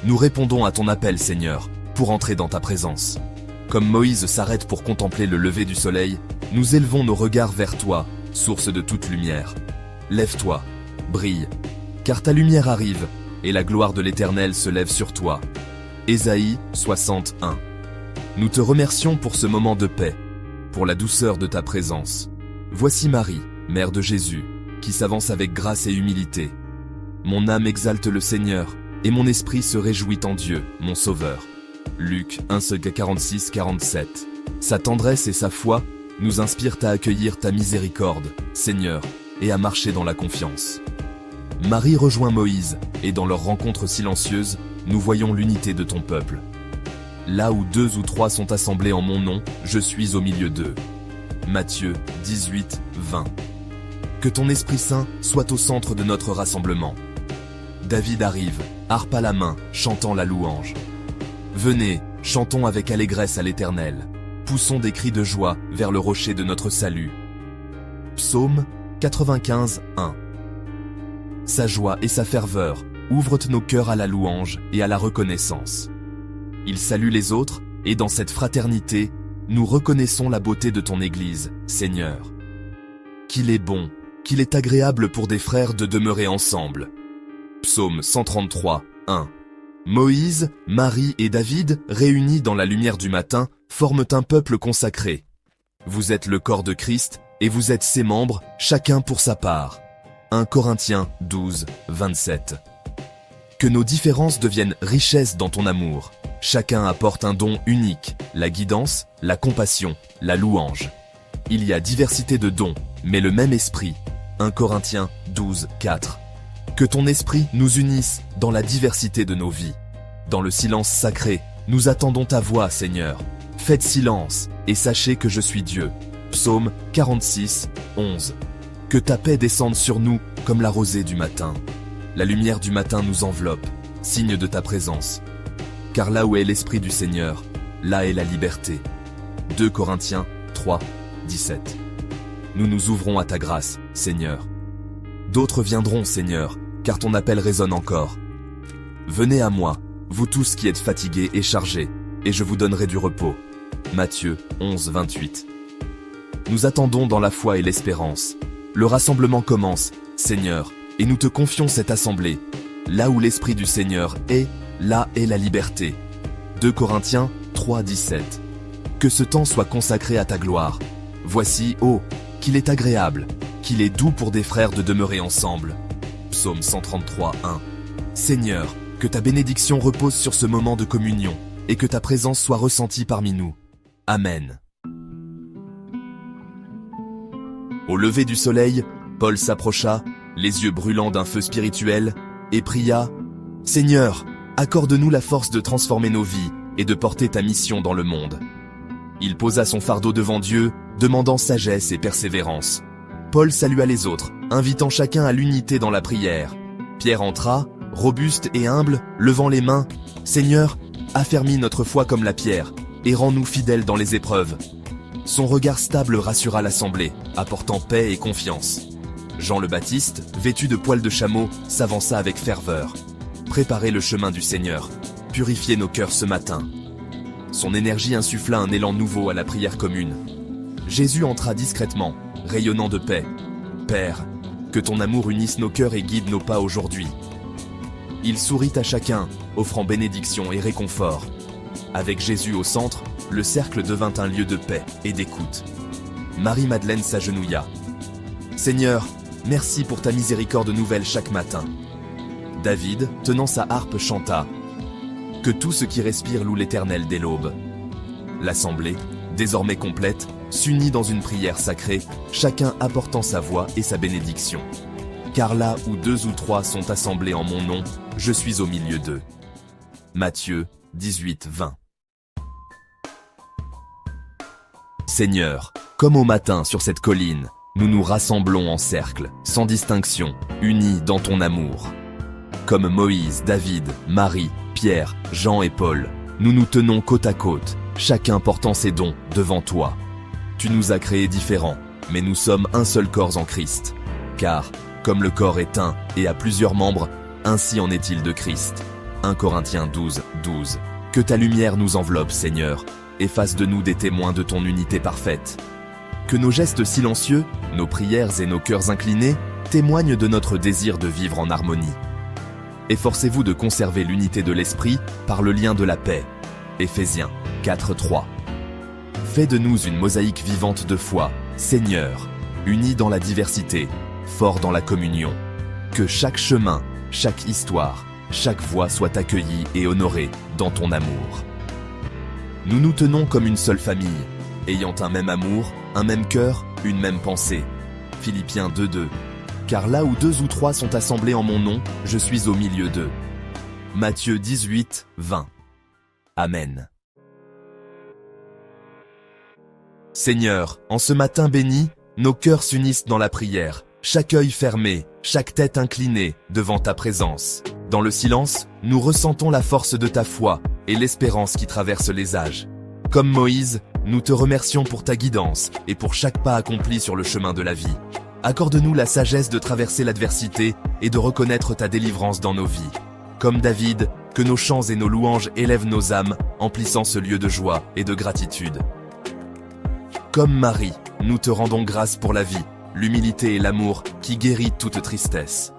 Nous répondons à ton appel, Seigneur, pour entrer dans ta présence. Comme Moïse s'arrête pour contempler le lever du soleil, nous élevons nos regards vers toi, source de toute lumière. Lève-toi, brille, car ta lumière arrive, et la gloire de l'Éternel se lève sur toi. Ésaïe 61. Nous te remercions pour ce moment de paix, pour la douceur de ta présence. Voici Marie, mère de Jésus, qui s'avance avec grâce et humilité. Mon âme exalte le Seigneur, et mon esprit se réjouit en Dieu, mon Sauveur. Luc 1, 46, 47. Sa tendresse et sa foi nous inspirent à accueillir ta miséricorde, Seigneur, et à marcher dans la confiance. Marie rejoint Moïse, et dans leur rencontre silencieuse, nous voyons l'unité de ton peuple. Là où 2 ou 3 sont assemblés en mon nom, je suis au milieu d'eux. Matthieu 18, 20. Que ton Esprit Saint soit au centre de notre rassemblement. David arrive, harpe à la main, chantant la louange. Venez, chantons avec allégresse à l'Éternel. Poussons des cris de joie vers le rocher de notre salut. Psaume 95, 1. Sa joie et sa ferveur ouvrent nos cœurs à la louange et à la reconnaissance. Il salue les autres, et dans cette fraternité, nous reconnaissons la beauté de ton Église, Seigneur. Qu'il est bon, qu'il est agréable pour des frères de demeurer ensemble. Psaume 133, 1. Moïse, Marie et David, réunis dans la lumière du matin, forment un peuple consacré. Vous êtes le corps de Christ, et vous êtes ses membres, chacun pour sa part. 1 Corinthiens 12, 27. Que nos différences deviennent richesses dans ton amour. Chacun apporte un don unique, la guidance, la compassion, la louange. Il y a diversité de dons, mais le même esprit. 1 Corinthiens 12, 4. Que ton esprit nous unisse dans la diversité de nos vies. Dans le silence sacré, nous attendons ta voix, Seigneur. Faites silence, et sachez que je suis Dieu. Psaume 46, 11. Que ta paix descende sur nous comme la rosée du matin. La lumière du matin nous enveloppe, signe de ta présence. Car là où est l'Esprit du Seigneur, là est la liberté. 2 Corinthiens 3, 17. Nous nous ouvrons à ta grâce, Seigneur. D'autres viendront, Seigneur, car ton appel résonne encore. Venez à moi, vous tous qui êtes fatigués et chargés, et je vous donnerai du repos. Matthieu 11, 28. Nous attendons dans la foi et l'espérance. Le rassemblement commence, Seigneur, et nous te confions cette assemblée. Là où l'Esprit du Seigneur est, là est la liberté. 2 Corinthiens 3, 17. Que ce temps soit consacré à ta gloire. Voici, oh, qu'il est agréable, qu'il est doux pour des frères de demeurer ensemble. Psaume 133, 1. Seigneur, que ta bénédiction repose sur ce moment de communion et que ta présence soit ressentie parmi nous. Amen. Au lever du soleil, Paul s'approcha, les yeux brûlants d'un feu spirituel, et pria « Seigneur, accorde-nous la force de transformer nos vies et de porter ta mission dans le monde. » Il posa son fardeau devant Dieu, demandant sagesse et persévérance. Paul salua les autres, invitant chacun à l'unité dans la prière. Pierre entra, robuste et humble, levant les mains. « Seigneur, affermis notre foi comme la pierre, et rends-nous fidèles dans les épreuves. » Son regard stable rassura l'assemblée, apportant paix et confiance. Jean le Baptiste, vêtu de poils de chameau, s'avança avec ferveur. Préparez le chemin du Seigneur, purifiez nos cœurs ce matin. Son énergie insuffla un élan nouveau à la prière commune. Jésus entra discrètement, rayonnant de paix. Père, que ton amour unisse nos cœurs et guide nos pas aujourd'hui. Il sourit à chacun, offrant bénédiction et réconfort. Avec Jésus au centre, le cercle devint un lieu de paix et d'écoute. Marie-Madeleine s'agenouilla. Seigneur, merci pour ta miséricorde nouvelle chaque matin. David, tenant sa harpe, chanta. Que tout ce qui respire loue l'Éternel dès l'aube. L'assemblée, désormais complète, s'unit dans une prière sacrée, chacun apportant sa voix et sa bénédiction. Car là où 2 ou 3 sont assemblés en mon nom, je suis au milieu d'eux. Matthieu 18, 20. Seigneur, comme au matin sur cette colline, nous nous rassemblons en cercle, sans distinction, unis dans ton amour. Comme Moïse, David, Marie, Pierre, Jean et Paul, nous nous tenons côte à côte, chacun portant ses dons devant toi. Tu nous as créés différents, mais nous sommes un seul corps en Christ. Car, comme le corps est un et a plusieurs membres, ainsi en est-il de Christ. 1 Corinthiens 12, 12. Que ta lumière nous enveloppe, Seigneur, et fasse de nous des témoins de ton unité parfaite. Que nos gestes silencieux, nos prières et nos cœurs inclinés témoignent de notre désir de vivre en harmonie. Efforcez-vous de conserver l'unité de l'esprit par le lien de la paix. Éphésiens 4, 3. Fais de nous une mosaïque vivante de foi, Seigneur, unis dans la diversité, forts dans la communion. Que chaque chemin, chaque histoire, chaque voix soit accueillie et honorée dans ton amour. Nous nous tenons comme une seule famille, ayant un même amour, un même cœur, une même pensée. Philippiens 2, 2. Car là où 2 ou 3 sont assemblés en mon nom, je suis au milieu d'eux. Matthieu 18, 20. Amen. Seigneur, en ce matin béni, nos cœurs s'unissent dans la prière, chaque œil fermé, chaque tête inclinée devant ta présence. Dans le silence, nous ressentons la force de ta foi et l'espérance qui traverse les âges. Comme Moïse, nous te remercions pour ta guidance et pour chaque pas accompli sur le chemin de la vie. Accorde-nous la sagesse de traverser l'adversité et de reconnaître ta délivrance dans nos vies. Comme David, que nos chants et nos louanges élèvent nos âmes, emplissant ce lieu de joie et de gratitude. Comme Marie, nous te rendons grâce pour la vie, l'humilité et l'amour qui guérit toute tristesse.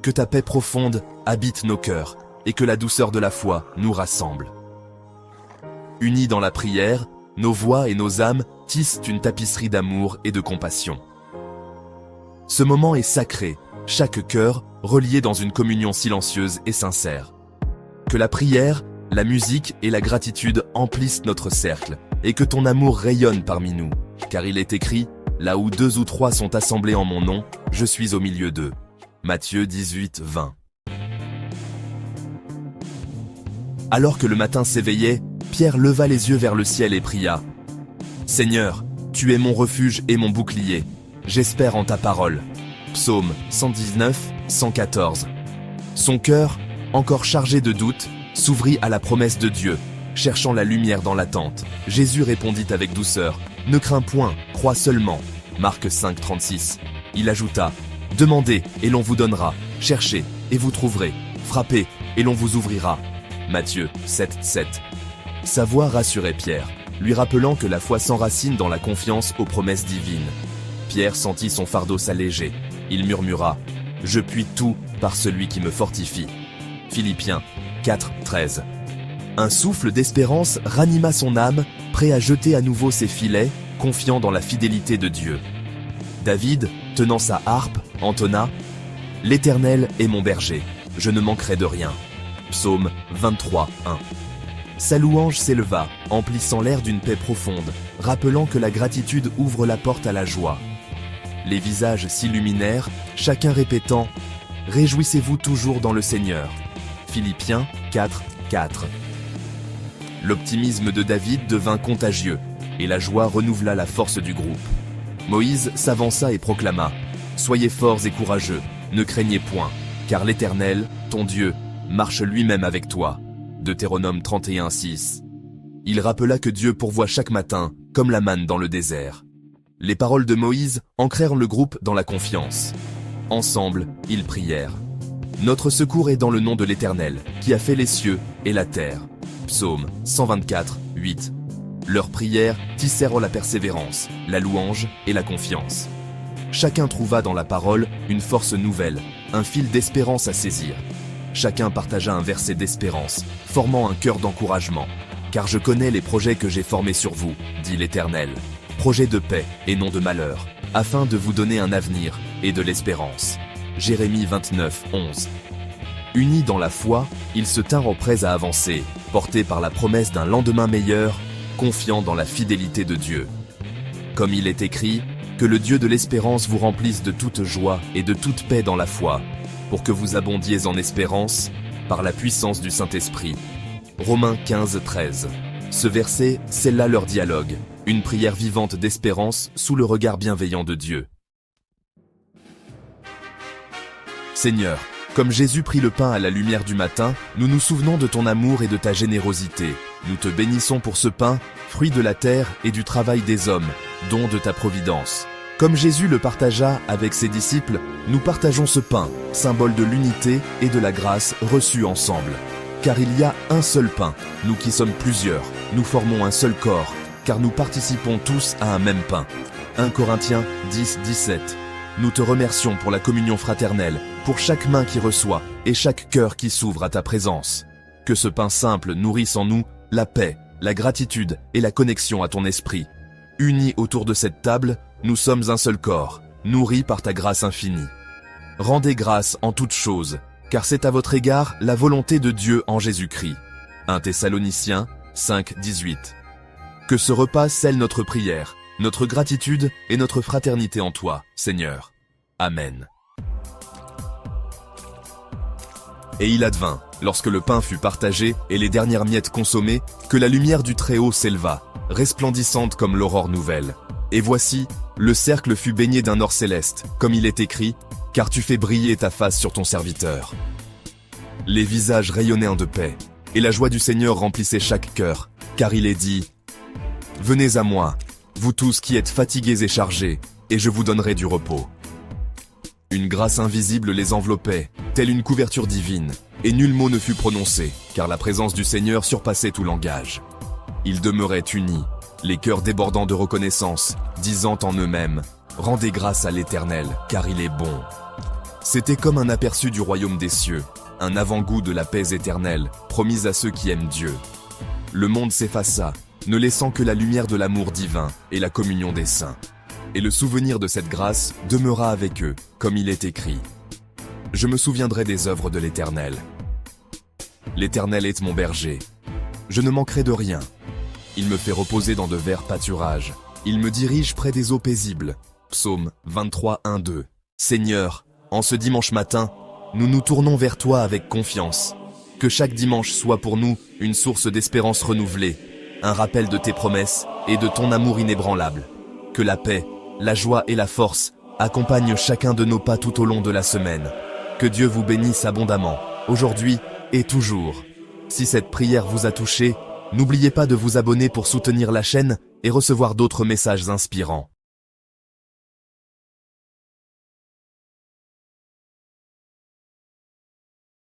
Que ta paix profonde habite nos cœurs et que la douceur de la foi nous rassemble. Unis dans la prière, nos voix et nos âmes tissent une tapisserie d'amour et de compassion. Ce moment est sacré, chaque cœur relié dans une communion silencieuse et sincère. Que la prière, la musique et la gratitude emplissent notre cercle et que ton amour rayonne parmi nous, car il est écrit « Là où 2 ou 3 sont assemblés en mon nom, je suis au milieu d'eux ». Matthieu 18, 20. Alors que le matin s'éveillait, Pierre leva les yeux vers le ciel et pria « Seigneur, tu es mon refuge et mon bouclier. J'espère en ta parole. » Psaume 119, 114. Son cœur, encore chargé de doutes, s'ouvrit à la promesse de Dieu, cherchant la lumière dans l'attente. Jésus répondit avec douceur « Ne crains point, crois seulement. » Marc 5, 36. Il ajouta « Demandez et l'on vous donnera, cherchez et vous trouverez, frappez et l'on vous ouvrira. » Matthieu 7, 7. Sa voix rassurait Pierre, lui rappelant que la foi s'enracine dans la confiance aux promesses divines. Pierre sentit son fardeau s'alléger. Il murmura « Je puis tout par celui qui me fortifie. » Philippiens 4, 13. Un souffle d'espérance ranima son âme, prêt à jeter à nouveau ses filets, confiant dans la fidélité de Dieu. David, tenant sa harpe, entonna « L'Éternel est mon berger, je ne manquerai de rien ». Psaume 23, 1. Sa louange s'éleva, emplissant l'air d'une paix profonde, rappelant que la gratitude ouvre la porte à la joie. Les visages s'illuminèrent, chacun répétant « Réjouissez-vous toujours dans le Seigneur ». Philippiens 4, 4. L'optimisme de David devint contagieux, et la joie renouvela la force du groupe. Moïse s'avança et proclama « Soyez forts et courageux, ne craignez point, car l'Éternel, ton Dieu, marche lui-même avec toi. » Deutéronome 31, 6. Il rappela que Dieu pourvoit chaque matin, comme la manne dans le désert. Les paroles de Moïse ancrèrent le groupe dans la confiance. Ensemble, ils prièrent. « Notre secours est dans le nom de l'Éternel, qui a fait les cieux et la terre. » Psaume 124, 8. Leurs prières tissèrent la persévérance, la louange et la confiance. Chacun trouva dans la parole une force nouvelle, un fil d'espérance à saisir. Chacun partagea un verset d'espérance, formant un cœur d'encouragement. « Car je connais les projets que j'ai formés sur vous, dit l'Éternel, projets de paix et non de malheur, afin de vous donner un avenir et de l'espérance. » Jérémie 29, 11. Unis dans la foi, ils se tinrent prêts à avancer, portés par la promesse d'un lendemain meilleur, confiants dans la fidélité de Dieu. Comme il est écrit, que le Dieu de l'espérance vous remplisse de toute joie et de toute paix dans la foi, pour que vous abondiez en espérance, par la puissance du Saint-Esprit. Romains 15, 13. Ce verset scella leur dialogue, une prière vivante d'espérance sous le regard bienveillant de Dieu. Seigneur, comme Jésus prit le pain à la lumière du matin, nous nous souvenons de ton amour et de ta générosité. Nous te bénissons pour ce pain, fruit de la terre et du travail des hommes, don de ta providence. Comme Jésus le partagea avec ses disciples, nous partageons ce pain, symbole de l'unité et de la grâce reçue ensemble. Car il y a un seul pain, nous qui sommes plusieurs, nous formons un seul corps, car nous participons tous à un même pain. 1 Corinthiens 10, 17. Nous te remercions pour la communion fraternelle, pour chaque main qui reçoit et chaque cœur qui s'ouvre à ta présence. Que ce pain simple nourrisse en nous la paix, la gratitude et la connexion à ton esprit. Unis autour de cette table, nous sommes un seul corps, nourris par ta grâce infinie. Rendez grâce en toutes choses, car c'est à votre égard la volonté de Dieu en Jésus-Christ. 1 Thessaloniciens 5, 18. Que ce repas scelle notre prière, notre gratitude et notre fraternité en toi, Seigneur. Amen. Et il advint, lorsque le pain fut partagé et les dernières miettes consommées, que la lumière du Très-Haut s'éleva, resplendissante comme l'aurore nouvelle. Et voici, le cercle fut baigné d'un or céleste, comme il est écrit, « Car tu fais briller ta face sur ton serviteur. » Les visages rayonnèrent de paix, et la joie du Seigneur remplissait chaque cœur, car il est dit, « Venez à moi, vous tous qui êtes fatigués et chargés, et je vous donnerai du repos. » Une grâce invisible les enveloppait, telle une couverture divine, et nul mot ne fut prononcé, car la présence du Seigneur surpassait tout langage. Ils demeuraient unis, les cœurs débordant de reconnaissance, disant en eux-mêmes « Rendez grâce à l'Éternel, car il est bon. » C'était comme un aperçu du royaume des cieux, un avant-goût de la paix éternelle, promise à ceux qui aiment Dieu. Le monde s'effaça, ne laissant que la lumière de l'amour divin et la communion des saints. Et le souvenir de cette grâce demeura avec eux, comme il est écrit. « Je me souviendrai des œuvres de l'Éternel. L'Éternel est mon berger. Je ne manquerai de rien. Il me fait reposer dans de verts pâturages. Il me dirige près des eaux paisibles. » Psaume 23, 1, 2. Seigneur, en ce dimanche matin, nous nous tournons vers toi avec confiance. Que chaque dimanche soit pour nous une source d'espérance renouvelée, un rappel de tes promesses et de ton amour inébranlable. Que la paix, la joie et la force accompagnent chacun de nos pas tout au long de la semaine. Que Dieu vous bénisse abondamment, aujourd'hui et toujours. Si cette prière vous a touché, n'oubliez pas de vous abonner pour soutenir la chaîne et recevoir d'autres messages inspirants.